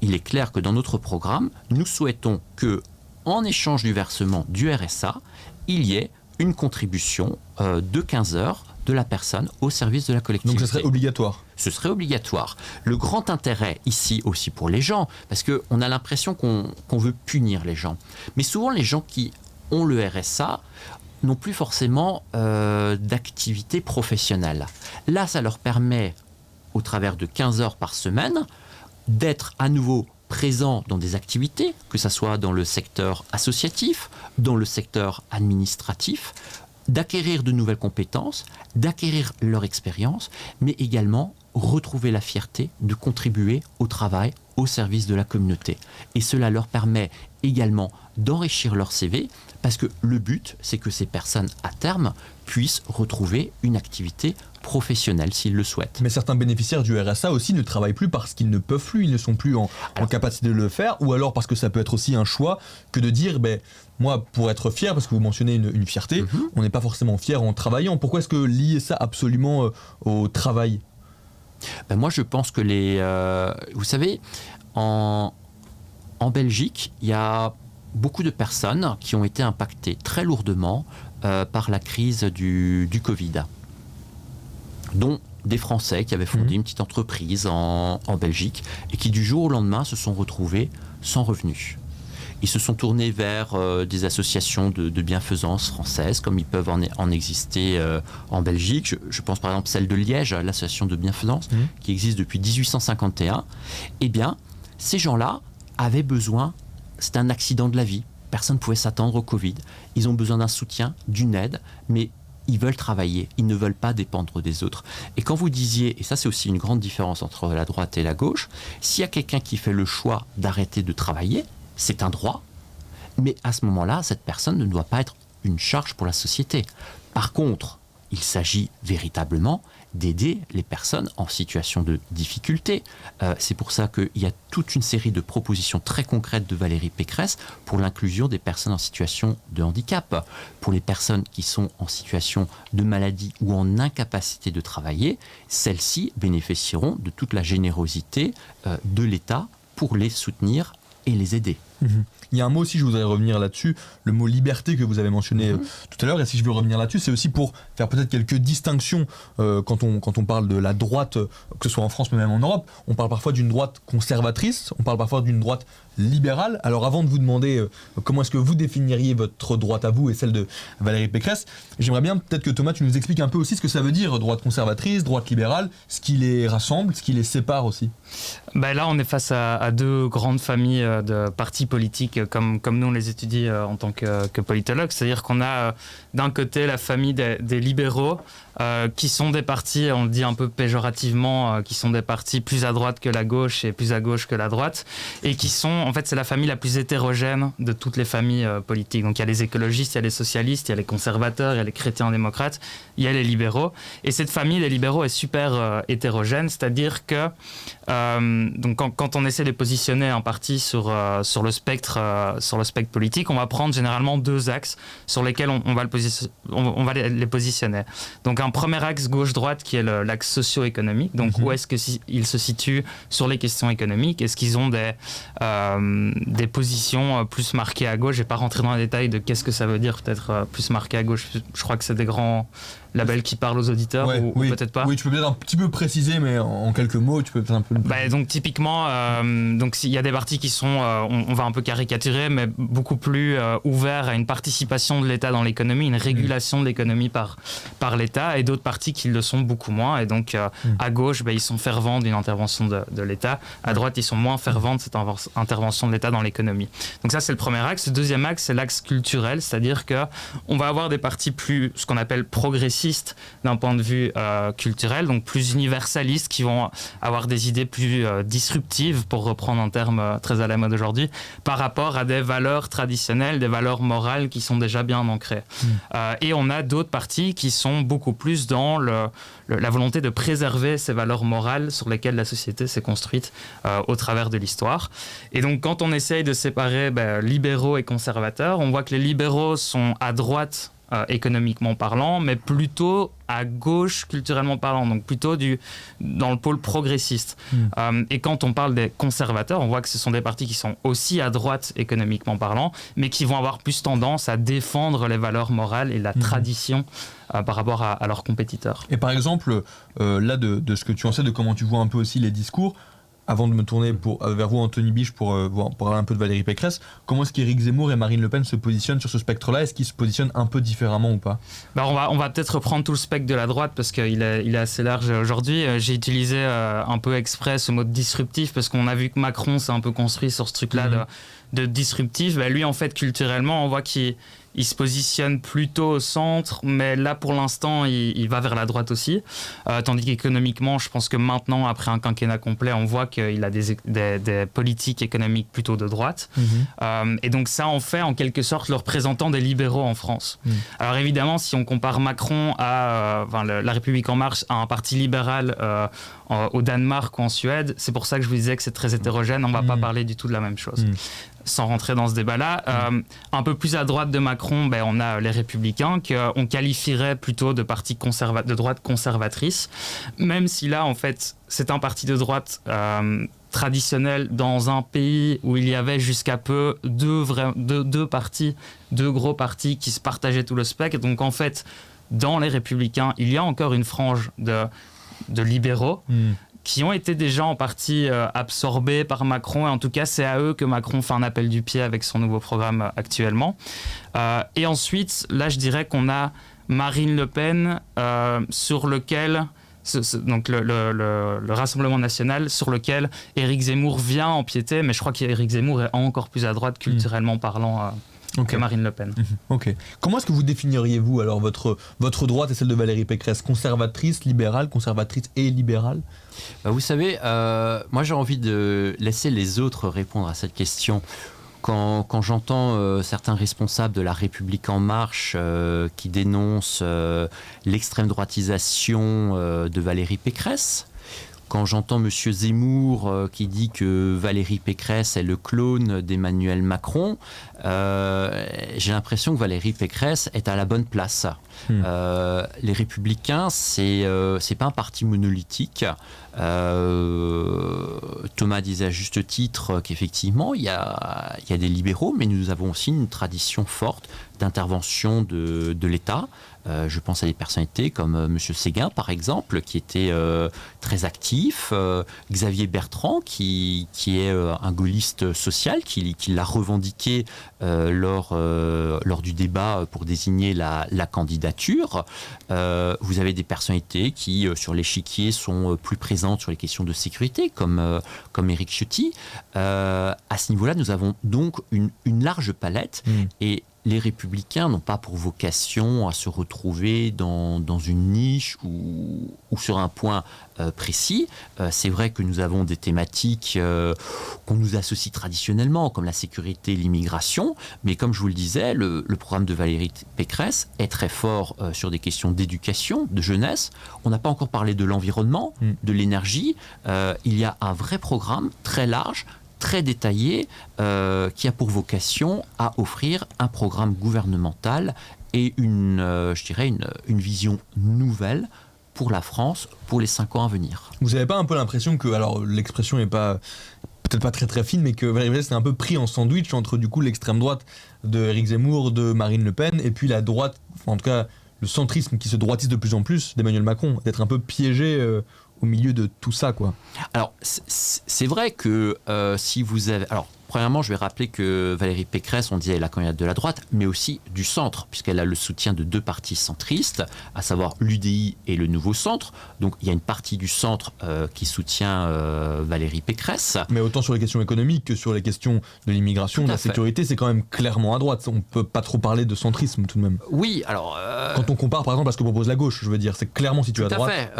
il est clair que dans notre programme, nous souhaitons que, en échange du versement du RSA, il y ait une contribution de 15 heures de la personne au service de la collectivité. Donc ce serait obligatoire ? Ce serait obligatoire. Le grand intérêt ici aussi pour les gens, parce qu'on a l'impression qu'on veut punir les gens. Mais souvent les gens qui ont le RSA n'ont plus forcément d'activité professionnelle. Là, ça leur permet, au travers de 15 heures par semaine, d'être à nouveau présents dans des activités, que ce soit dans le secteur associatif, dans le secteur administratif, d'acquérir de nouvelles compétences, d'acquérir leur expérience, mais également retrouver la fierté de contribuer au travail, au service de la communauté. Et cela leur permet également d'enrichir leur CV, parce que le but, c'est que ces personnes, à terme, puissent retrouver une activité professionnelle s'ils le souhaitent. Mais certains bénéficiaires du RSA aussi ne travaillent plus parce qu'ils ne peuvent plus, ils ne sont plus en capacité de le faire, ou alors parce que ça peut être aussi un choix que de dire, moi, pour être fier, parce que vous mentionnez une fierté, on n'est pas forcément fier en travaillant. Pourquoi est-ce que lier ça absolument au travail ? Moi, je pense que vous savez, en Belgique, il y a beaucoup de personnes qui ont été impactées très lourdement par la crise du Covid, dont des Français qui avaient fondé une petite entreprise en Belgique et qui du jour au lendemain se sont retrouvés sans revenus. Ils se sont tournés vers des associations de bienfaisance françaises, comme ils peuvent en exister en Belgique. Je pense par exemple celle de Liège, l'association de bienfaisance, qui existe depuis 1851. Eh bien, ces gens-là avaient besoin, c'était un accident de la vie, personne ne pouvait s'attendre au Covid. Ils ont besoin d'un soutien, d'une aide, mais ils veulent travailler, ils ne veulent pas dépendre des autres. Et quand vous disiez, et ça c'est aussi une grande différence entre la droite et la gauche, s'il y a quelqu'un qui fait le choix d'arrêter de travailler, c'est un droit, mais à ce moment-là, cette personne ne doit pas être une charge pour la société. Par contre, il s'agit véritablement d'aider les personnes en situation de difficulté. C'est pour ça qu'il y a toute une série de propositions très concrètes de Valérie Pécresse pour l'inclusion des personnes en situation de handicap. Pour les personnes qui sont en situation de maladie ou en incapacité de travailler, celles-ci bénéficieront de toute la générosité de l'État pour les soutenir et les aider. Il y a un mot aussi, je voudrais revenir là-dessus, le mot liberté que vous avez mentionné tout à l'heure, et si je veux revenir là-dessus, c'est aussi pour faire peut-être quelques distinctions quand on parle de la droite, que ce soit en France mais même en Europe. On parle parfois d'une droite conservatrice, on parle parfois d'une droite libérale. Alors avant de vous demander comment est-ce que vous définiriez votre droite à vous et celle de Valérie Pécresse, j'aimerais bien peut-être que Thomas, tu nous expliques un peu aussi ce que ça veut dire droite conservatrice, droite libérale, ce qui les rassemble, ce qui les sépare aussi. Là, on est face à deux grandes familles de partis politiques comme nous on les étudie en tant que politologue. C'est-à-dire qu'on a d'un côté la famille des libéraux qui sont des partis, on le dit un peu péjorativement, qui sont des partis plus à droite que la gauche et plus à gauche que la droite, et qui sont, en fait, c'est la famille la plus hétérogène de toutes les familles politiques. Donc il y a les écologistes, il y a les socialistes, il y a les conservateurs, il y a les chrétiens-démocrates, il y a les libéraux. Et cette famille des libéraux est super hétérogène, c'est-à-dire que donc quand on essaie de positionner un parti sur le spectre politique, on va prendre généralement deux axes sur lesquels on va les positionner. Donc un premier axe gauche-droite qui est l'axe socio-économique. Donc où est-ce qu'ils se situent sur les questions économiques? Est-ce qu'ils ont des positions plus marquées à gauche? Je ne vais pas rentrer dans les détails de qu'est-ce que ça veut dire peut-être plus marqué à gauche. Je crois que c'est des grands labels qui parlent aux auditeurs ou peut-être pas. Oui, tu peux peut-être un petit peu préciser, mais en quelques mots, tu peux peut-être un peu... Donc typiquement, donc il y a des partis qui sont, on va un peu caricaturer, mais beaucoup plus ouverts à une participation de l'État dans l'économie, une régulation de l'économie par l'État, et d'autres partis qui le sont beaucoup moins. Et donc à gauche, ils sont fervents d'une intervention de l'État. À droite, ils sont moins fervents de cette intervention de l'État dans l'économie. Donc ça, c'est le premier axe. Le deuxième axe, c'est l'axe culturel, c'est-à-dire que on va avoir des partis plus, ce qu'on appelle progressistes d'un point de vue culturel, donc plus universalistes, qui vont avoir des idées plus disruptives, pour reprendre un terme très à la mode aujourd'hui, par rapport à des valeurs traditionnelles, des valeurs morales qui sont déjà bien ancrées. Et on a d'autres partis qui sont beaucoup plus dans la volonté de préserver ces valeurs morales sur lesquelles la société s'est construite au travers de l'histoire. Et donc quand on essaye de séparer libéraux et conservateurs, on voit que les libéraux sont à droite économiquement parlant, mais plutôt à gauche culturellement parlant, donc plutôt dans le pôle progressiste. Et quand on parle des conservateurs, on voit que ce sont des partis qui sont aussi à droite économiquement parlant, mais qui vont avoir plus tendance à défendre les valeurs morales et la tradition par rapport à leurs compétiteurs. Et par exemple, là de ce que tu en sais, de comment tu vois un peu aussi les discours, avant de me tourner vers vous, Anthony Biche, pour parler un peu de Valérie Pécresse, comment est-ce qu'Éric Zemmour et Marine Le Pen se positionnent sur ce spectre-là? Est-ce qu'ils se positionnent un peu différemment ou pas? On va peut-être reprendre tout le spectre de la droite, parce qu'il est assez large aujourd'hui. J'ai utilisé un peu exprès ce mot de disruptif, parce qu'on a vu que Macron s'est un peu construit sur ce truc-là de disruptif. Lui, en fait, culturellement, on voit qu'il se positionne plutôt au centre, mais là, pour l'instant, il va vers la droite aussi. Tandis qu'économiquement, je pense que maintenant, après un quinquennat complet, on voit qu'il a des politiques économiques plutôt de droite. Et donc ça, en fait, en quelque sorte, le représentant des libéraux en France. Alors évidemment, si on compare Macron à la République En Marche à un parti libéral au Danemark ou en Suède, c'est pour ça que je vous disais que c'est très hétérogène. On ne va pas parler du tout de la même chose. Sans rentrer dans ce débat-là, un peu plus à droite de Macron, on a les Républicains qu'on qualifierait plutôt de parti de droite conservatrice, même si là, en fait, c'est un parti de droite traditionnel dans un pays où il y avait jusqu'à peu deux gros partis qui se partageaient tout le spectre. Donc en fait, dans les Républicains, il y a encore une frange de libéraux qui ont été déjà en partie absorbés par Macron, et en tout cas c'est à eux que Macron fait un appel du pied avec son nouveau programme actuellement. Et ensuite, là je dirais qu'on a Marine Le Pen sur lequel... donc le Rassemblement national, sur lequel Éric Zemmour vient empiéter, mais je crois qu'Éric Zemmour est encore plus à droite culturellement parlant que Marine Le Pen. Ok. Comment est-ce que vous définiriez-vous alors votre droite et celle de Valérie Pécresse? Conservatrice, libérale, conservatrice et libérale? Vous savez, moi j'ai envie de laisser les autres répondre à cette question. Quand j'entends certains responsables de la République En Marche qui dénoncent l'extrême droitisation de Valérie Pécresse, quand j'entends Monsieur Zemmour qui dit que Valérie Pécresse est le clone d'Emmanuel Macron, j'ai l'impression que Valérie Pécresse est à la bonne place. Les Républicains, c'est pas un parti monolithique. Thomas disait à juste titre qu'effectivement, il y a des libéraux, mais nous avons aussi une tradition forte d'intervention de l'État. Je pense à des personnalités comme M. Séguin, par exemple, qui était très actif. Xavier Bertrand, qui est un gaulliste social, qui l'a revendiqué lors du débat pour désigner la candidature. Vous avez des personnalités qui, sur l'échiquier, sont plus présentes sur les questions de sécurité, comme Éric Ciotti. À ce niveau-là, nous avons donc une large palette. Et les Républicains n'ont pas pour vocation à se retrouver dans une niche ou sur un point précis. C'est vrai que nous avons des thématiques qu'on nous associe traditionnellement, comme la sécurité et l'immigration, mais comme je vous le disais, le programme de Valérie Pécresse est très fort sur des questions d'éducation, de jeunesse. On n'a pas encore parlé de l'environnement, de l'énergie. Il y a un vrai programme très large, très détaillé, qui a pour vocation à offrir un programme gouvernemental et une vision nouvelle pour la France pour les 5 ans à venir. Vous n'avez pas un peu l'impression que, alors l'expression n'est pas peut-être pas très très fine, mais que Valérie Pécresse est un peu pris en sandwich entre du coup l'extrême droite de Éric Zemmour, de Marine Le Pen, et puis la droite, en tout cas le centrisme qui se droitise de plus en plus d'Emmanuel Macron, d'être un peu piégé au milieu de tout ça, quoi. Alors, c'est vrai que si vous avez... Alors, premièrement, je vais rappeler que Valérie Pécresse, on disait, est la candidate de la droite, mais aussi du centre, puisqu'elle a le soutien de 2 partis centristes, à savoir l'UDI et le Nouveau Centre. Donc, il y a une partie du centre qui soutient Valérie Pécresse. Mais autant sur les questions économiques que sur les questions de l'immigration, de la sécurité, c'est quand même clairement à droite. On ne peut pas trop parler de centrisme, tout de même. Oui, alors... Quand on compare, par exemple, à ce que propose la gauche, je veux dire, c'est clairement situé à droite.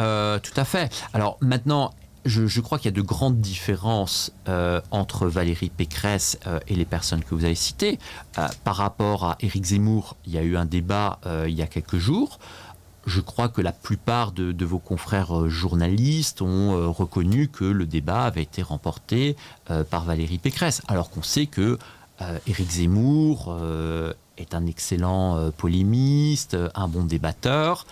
Tout à fait. Alors, maintenant... Je crois qu'il y a de grandes différences entre Valérie Pécresse et les personnes que vous avez citées. Par rapport à Éric Zemmour, il y a eu un débat il y a quelques jours. Je crois que la plupart de vos confrères journalistes ont reconnu que le débat avait été remporté par Valérie Pécresse, alors qu'on sait que Éric Zemmour est un excellent polémiste, un bon débatteur.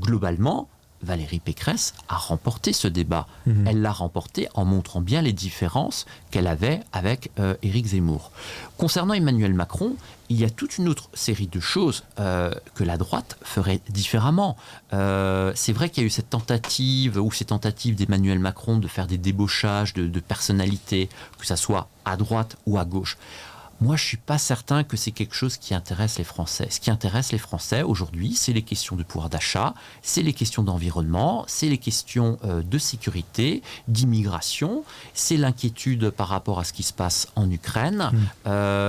Globalement, Valérie Pécresse a remporté ce débat. Elle l'a remporté en montrant bien les différences qu'elle avait avec Éric Zemmour. Concernant Emmanuel Macron, il y a toute une autre série de choses que la droite ferait différemment. C'est vrai qu'il y a eu cette tentative d'Emmanuel Macron de faire des débauchages de personnalités, que ça soit à droite ou à gauche. Moi, je ne suis pas certain que c'est quelque chose qui intéresse les Français. Ce qui intéresse les Français aujourd'hui, c'est les questions de pouvoir d'achat, c'est les questions d'environnement, c'est les questions de sécurité, d'immigration, c'est l'inquiétude par rapport à ce qui se passe en Ukraine,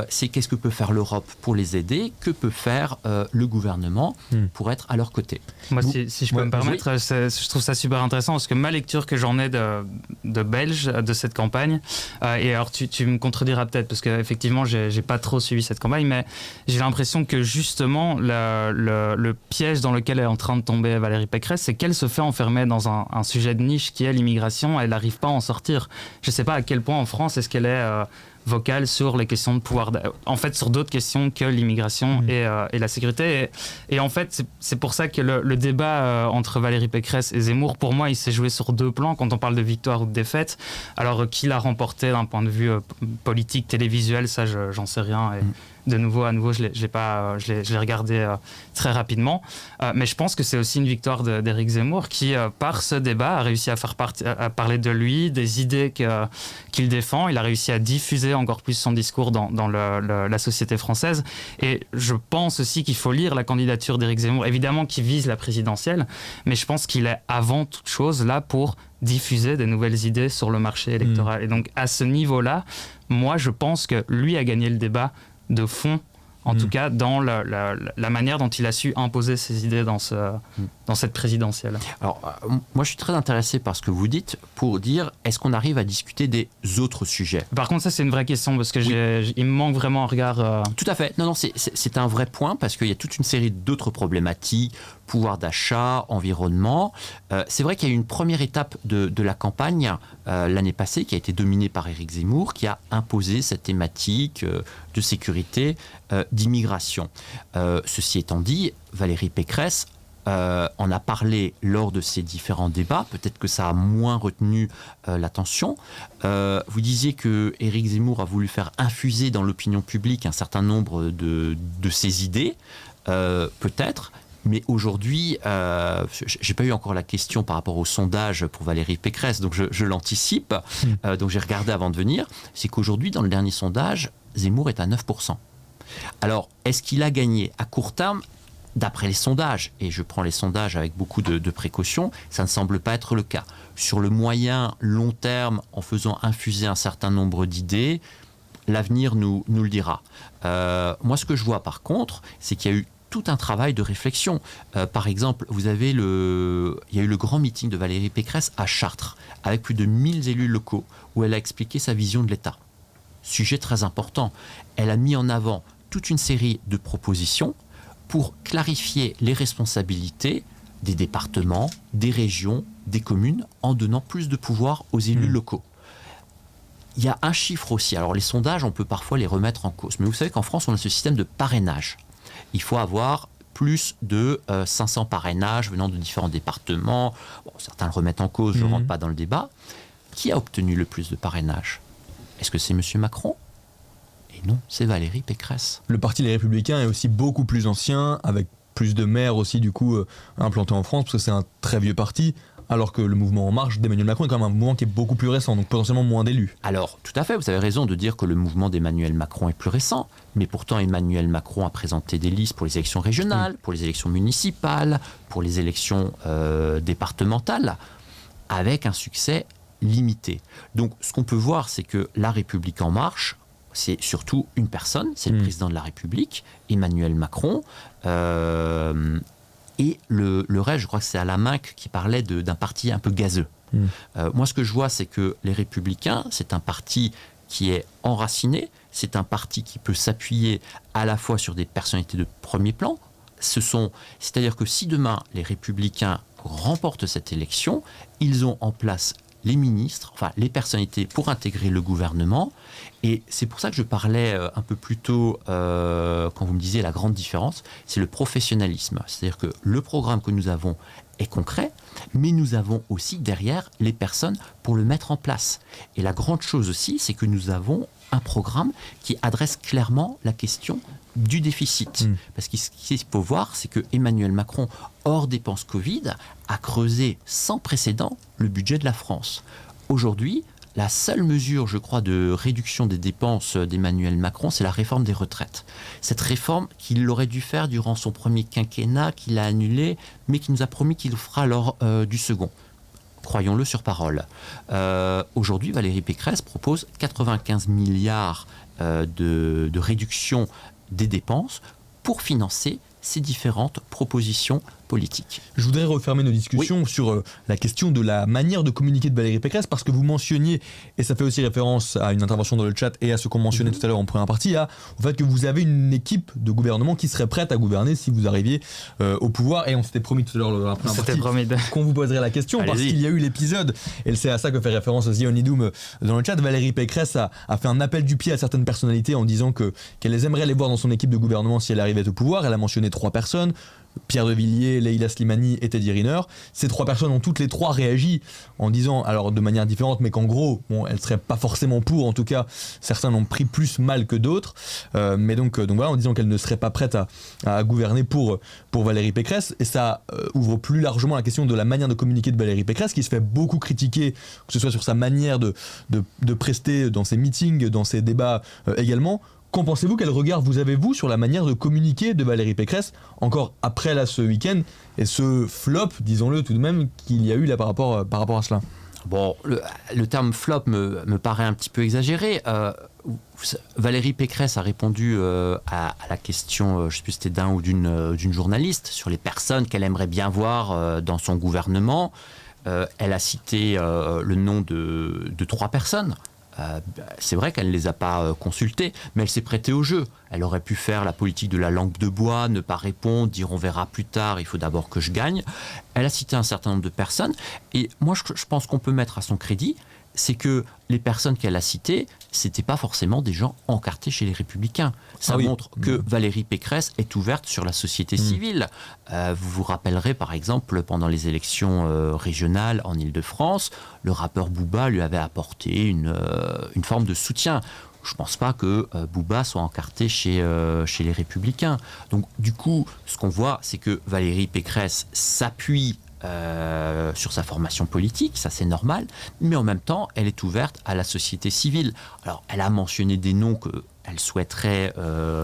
c'est qu'est-ce que peut faire l'Europe pour les aider, que peut faire le gouvernement pour être à leur côté. Moi, si je peux me permettre, je trouve ça super intéressant parce que ma lecture que j'en ai de Belge, de cette campagne, et alors tu me contrediras peut-être parce qu'effectivement, j'ai pas trop suivi cette campagne, mais j'ai l'impression que justement le piège dans lequel est en train de tomber Valérie Pécresse, c'est qu'elle se fait enfermer dans un sujet de niche qui est l'immigration. Elle n'arrive pas à en sortir. Je sais pas à quel point en France est-ce qu'elle est vocale sur les questions de pouvoir, en fait sur d'autres questions que l'immigration et la sécurité. Et en fait, c'est pour ça que le débat entre Valérie Pécresse et Zemmour, pour moi, il s'est joué sur 2 plans quand on parle de victoire ou de défaite. Alors, qui l'a remporté d'un point de vue politique, télévisuel, ça, j'en sais rien. Et de nouveau, je l'ai regardé très rapidement. Mais je pense que c'est aussi une victoire d'Éric Zemmour qui, par ce débat, a réussi à parler de lui, des idées qu'il défend. Il a réussi à diffuser encore plus son discours dans la société française. Et je pense aussi qu'il faut lire la candidature d'Éric Zemmour, évidemment qui vise la présidentielle, mais je pense qu'il est avant toute chose là pour diffuser des nouvelles idées sur le marché électoral. Et donc, à ce niveau-là, moi, je pense que lui a gagné le débat de fond, en tout cas dans la manière dont il a su imposer ses idées dans dans cette présidentielle. Alors, moi, je suis très intéressé par ce que vous dites pour dire, est-ce qu'on arrive à discuter des autres sujets ? Par contre, ça, c'est une vraie question parce que il me manque vraiment un regard. Tout à fait. Non, c'est un vrai point parce qu'il y a toute une série d'autres problématiques, pouvoir d'achat, environnement. C'est vrai qu'il y a eu une première étape de la campagne l'année passée qui a été dominée par Éric Zemmour, qui a imposé cette thématique de sécurité, d'immigration. Ceci étant dit, Valérie Pécresse en a parlé lors de ces différents débats. Peut-être que ça a moins retenu l'attention. Vous disiez que Éric Zemmour a voulu faire infuser dans l'opinion publique un certain nombre de ses idées. Peut-être. Mais aujourd'hui, j'ai pas eu encore la question par rapport au sondage pour Valérie Pécresse, donc je l'anticipe. Donc j'ai regardé avant de venir. C'est qu'aujourd'hui, dans le dernier sondage, Zemmour est à 9%. Alors, est-ce qu'il a gagné à court terme ? D'après les sondages, et je prends les sondages avec beaucoup de précautions, ça ne semble pas être le cas. Sur le moyen, long terme, en faisant infuser un certain nombre d'idées, l'avenir nous le dira. Moi, ce que je vois par contre, c'est qu'il y a eu tout un travail de réflexion. Par exemple, il y a eu le grand meeting de Valérie Pécresse à Chartres, avec plus de 1000 élus locaux, où elle a expliqué sa vision de l'État. Sujet très important. Elle a mis en avant toute une série de propositions pour clarifier les responsabilités des départements, des régions, des communes, en donnant plus de pouvoir aux élus locaux. Il y a un chiffre aussi. Alors les sondages, on peut parfois les remettre en cause. Mais vous savez qu'en France, on a ce système de parrainage. Il faut avoir plus de 500 parrainages venant de différents départements. Bon, certains le remettent en cause, je ne rentre pas dans le débat. Qui a obtenu le plus de parrainages ? Est-ce que c'est M. Macron ? Et non, c'est Valérie Pécresse. Le parti Les Républicains est aussi beaucoup plus ancien, avec plus de maires aussi du coup implantés en France, parce que c'est un très vieux parti, alors que le mouvement En Marche d'Emmanuel Macron est quand même un mouvement qui est beaucoup plus récent, donc potentiellement moins d'élus. Alors, tout à fait, vous avez raison de dire que le mouvement d'Emmanuel Macron est plus récent, mais pourtant Emmanuel Macron a présenté des listes pour les élections régionales, pour les élections municipales, pour les élections départementales, avec un succès limité. Donc, ce qu'on peut voir, c'est que La République En Marche, c'est surtout une personne, c'est le président de la République, Emmanuel Macron, et le reste, je crois que c'est Alaminck qui parlait d'un parti un peu gazeux. Moi, ce que je vois, c'est que les Républicains, c'est un parti qui est enraciné, c'est un parti qui peut s'appuyer à la fois sur des personnalités de premier plan. C'est-à-dire que si demain, les Républicains remportent cette élection, ils ont en place les ministres, enfin les personnalités pour intégrer le gouvernement. Et c'est pour ça que je parlais un peu plus tôt, quand vous me disiez la grande différence, c'est le professionnalisme. C'est-à-dire que le programme que nous avons est concret, mais nous avons aussi derrière les personnes pour le mettre en place. Et la grande chose aussi, c'est que nous avons un programme qui adresse clairement la question du déficit. Parce que ce qu'il faut voir, c'est que Emmanuel Macron, hors dépenses Covid, a creusé sans précédent le budget de la France. Aujourd'hui, la seule mesure, je crois, de réduction des dépenses d'Emmanuel Macron, c'est la réforme des retraites. Cette réforme qu'il aurait dû faire durant son premier quinquennat, qu'il a annulée, mais qui nous a promis qu'il le fera lors du second. Croyons-le sur parole. Aujourd'hui, Valérie Pécresse propose 95 milliards de réduction des dépenses pour financer ces différentes propositions politiques. Je voudrais refermer nos discussions sur la question de la manière de communiquer de Valérie Pécresse, parce que vous mentionniez, et ça fait aussi référence à une intervention dans le chat et à ce qu'on mentionnait tout à l'heure en première partie, au fait que vous avez une équipe de gouvernement qui serait prête à gouverner si vous arriviez au pouvoir, et on s'était promis tout à l'heure dans la première partie qu'on vous poserait la question. Allez-y. Parce qu'il y a eu l'épisode, et c'est à ça que fait référence aussi Onidoum dans le chat. Valérie Pécresse a fait un appel du pied à certaines personnalités en disant qu'elle aimerait les voir dans son équipe de gouvernement si elle arrivait au pouvoir. Elle a mentionné 3 personnes: Pierre de Villiers, Leïla Slimani et Teddy Riner. Ces 3 personnes ont toutes les 3 réagi en disant, alors de manière différente, mais qu'en gros, elles ne seraient pas forcément pour. En tout cas, certains l'ont pris plus mal que d'autres. Mais donc voilà, en disant qu'elles ne seraient pas prêtes à gouverner pour Valérie Pécresse. Et ça ouvre plus largement la question de la manière de communiquer de Valérie Pécresse, qui se fait beaucoup critiquer, que ce soit sur sa manière de prester dans ses meetings, dans ses débats également. Qu'en pensez-vous? Quel regard vous avez-vous sur la manière de communiquer de Valérie Pécresse, encore après ce week-end, et ce flop, disons-le tout de même, qu'il y a eu là par rapport à cela? Bon, le terme flop me paraît un petit peu exagéré. Valérie Pécresse a répondu à la question, je ne sais plus si c'était d'un ou d'une journaliste, sur les personnes qu'elle aimerait bien voir dans son gouvernement. Elle a cité le nom de 3 personnes. C'est vrai qu'elle ne les a pas consultés, mais elle s'est prêtée au jeu. Elle aurait pu faire la politique de la langue de bois, ne pas répondre, dire on verra plus tard, il faut d'abord que je gagne. Elle a cité un certain nombre de personnes, et moi je pense qu'on peut mettre à son crédit, c'est que les personnes qu'elle a citées, c'était pas forcément des gens encartés chez les Républicains. Ça montre que Valérie Pécresse est ouverte sur la société civile. Vous vous rappellerez par exemple, pendant les élections régionales en Île-de-France, le rappeur Booba lui avait apporté une forme de soutien. Je ne pense pas que Booba soit encarté chez les Républicains. Donc du coup, ce qu'on voit, c'est que Valérie Pécresse s'appuie sur sa formation politique, ça c'est normal, mais en même temps, elle est ouverte à la société civile. Alors, elle a mentionné des noms qu'elle souhaiterait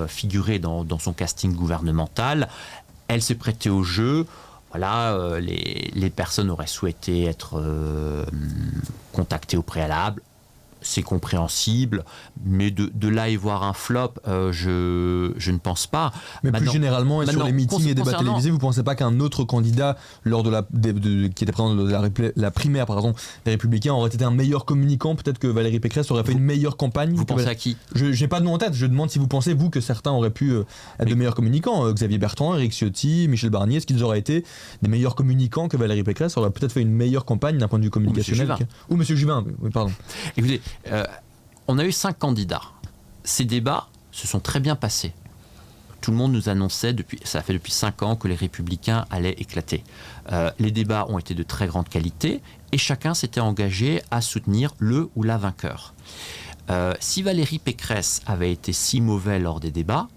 figurer dans son casting gouvernemental. Elle s'est prêtée au jeu. Voilà, les personnes auraient souhaité être contactées au préalable. C'est compréhensible, mais de là y voir un flop, je ne pense pas. Mais plus généralement, et sur les meetings et débats télévisés, vous ne pensez pas qu'un autre candidat, lors qui était présent de la primaire, des Républicains, aurait été un meilleur communicant? Peut-être que Valérie Pécresse aurait fait une meilleure campagne. Vous pensez à qui? Je n'ai pas de nom en tête, je demande si vous pensez, vous, que certains auraient pu être de meilleurs communicants. Xavier Bertrand, Éric Ciotti, Michel Barnier, est-ce qu'ils auraient été des meilleurs communicants que Valérie Pécresse? Aurait peut-être fait une meilleure campagne d'un point de vue communicationnel. Ou Monsieur Juvin, oui, pardon. Écoutez, on a eu 5 candidats. Ces débats se sont très bien passés. Tout le monde nous annonçait, ça fait depuis 5 ans, que les Républicains allaient éclater. Les débats ont été de très grande qualité et chacun s'était engagé à soutenir le ou la vainqueur. Si Valérie Pécresse avait été si mauvaise lors des débats,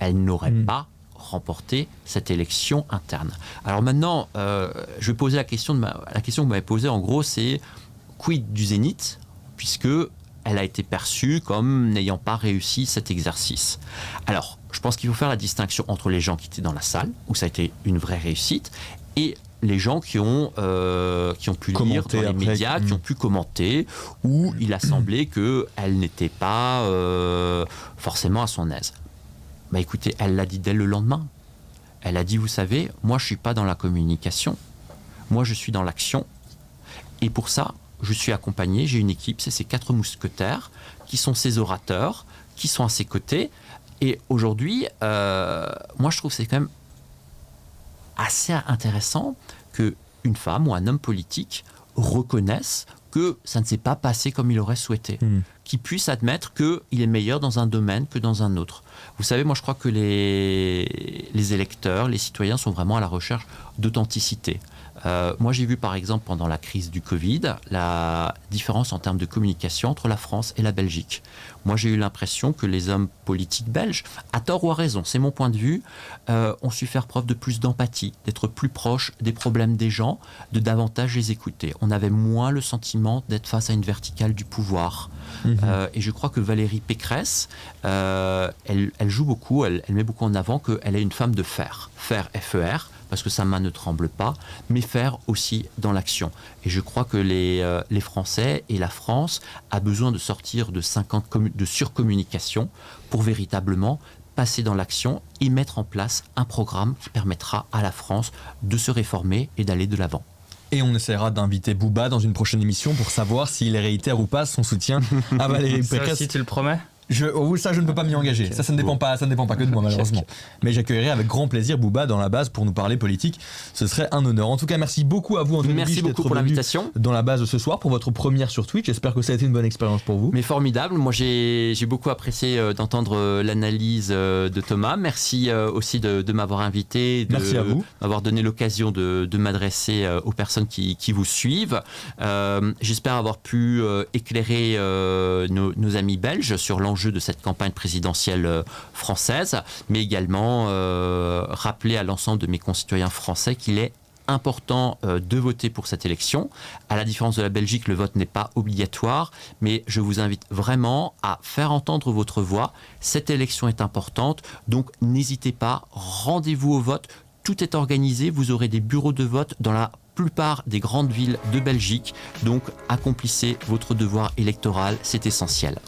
elle n'aurait pas remporté cette élection interne. Alors maintenant, je vais poser la question que vous m'avez posée, en gros, c'est quid du Zénith, puisque elle a été perçue comme n'ayant pas réussi cet exercice. Alors, je pense qu'il faut faire la distinction entre les gens qui étaient dans la salle, où ça a été une vraie réussite, et les gens qui ont pu lire dans les médias, qui ont pu commenter, où il a semblé qu'elle n'était pas forcément à son aise. Bah écoutez, elle l'a dit dès le lendemain. Elle a dit, vous savez, moi je ne suis pas dans la communication, moi je suis dans l'action, et pour ça, je suis accompagné, j'ai une équipe, c'est ces 4 mousquetaires qui sont ses orateurs, qui sont à ses côtés. Et aujourd'hui, moi je trouve que c'est quand même assez intéressant qu'une femme ou un homme politique reconnaisse que ça ne s'est pas passé comme il aurait souhaité, qu'il puisse admettre qu'il est meilleur dans un domaine que dans un autre. Vous savez, moi je crois que les électeurs, les citoyens sont vraiment à la recherche d'authenticité. Moi, j'ai vu par exemple pendant la crise du Covid la différence en termes de communication entre la France et la Belgique. Moi, j'ai eu l'impression que les hommes politiques belges, à tort ou à raison, c'est mon point de vue, ont su faire preuve de plus d'empathie, d'être plus proches des problèmes des gens, de davantage les écouter. On avait moins le sentiment d'être face à une verticale du pouvoir. Et je crois que Valérie Pécresse, elle joue beaucoup, elle met beaucoup en avant qu'elle est une femme de fer. Fer, F-E-R, parce que sa main ne tremble pas, mais faire aussi dans l'action. Et je crois que les Français et la France a besoin de sortir de 50 de surcommunication pour véritablement passer dans l'action et mettre en place un programme qui permettra à la France de se réformer et d'aller de l'avant. Et on essaiera d'inviter Booba dans une prochaine émission pour savoir s'il réitère ou pas son soutien à Valérie Pécresse. Ça aussi, tu le promets ? Ça, je ne peux pas m'y engager. Ça ne dépend pas que de moi, malheureusement. Mais j'accueillerai avec grand plaisir Booba dans la base pour nous parler politique. Ce serait un honneur. En tout cas, merci beaucoup à vous, Anthony Biche, d'être pour l'invitation dans la base ce soir pour votre première sur Twitch. J'espère que ça a été une bonne expérience pour vous. Mais formidable. Moi, j'ai beaucoup apprécié d'entendre l'analyse de Thomas. Merci aussi de m'avoir invité, merci à vous. M'avoir donné l'occasion de m'adresser aux personnes qui vous suivent. J'espère avoir pu éclairer nos amis belges sur l'enjeu de cette campagne présidentielle française, mais également rappeler à l'ensemble de mes concitoyens français qu'il est important de voter pour cette élection. À la différence de la Belgique, le vote n'est pas obligatoire, mais je vous invite vraiment à faire entendre votre voix. Cette élection est importante, donc n'hésitez pas, rendez-vous au vote. Tout est organisé, vous aurez des bureaux de vote dans la plupart des grandes villes de Belgique. Donc accomplissez votre devoir électoral, c'est essentiel.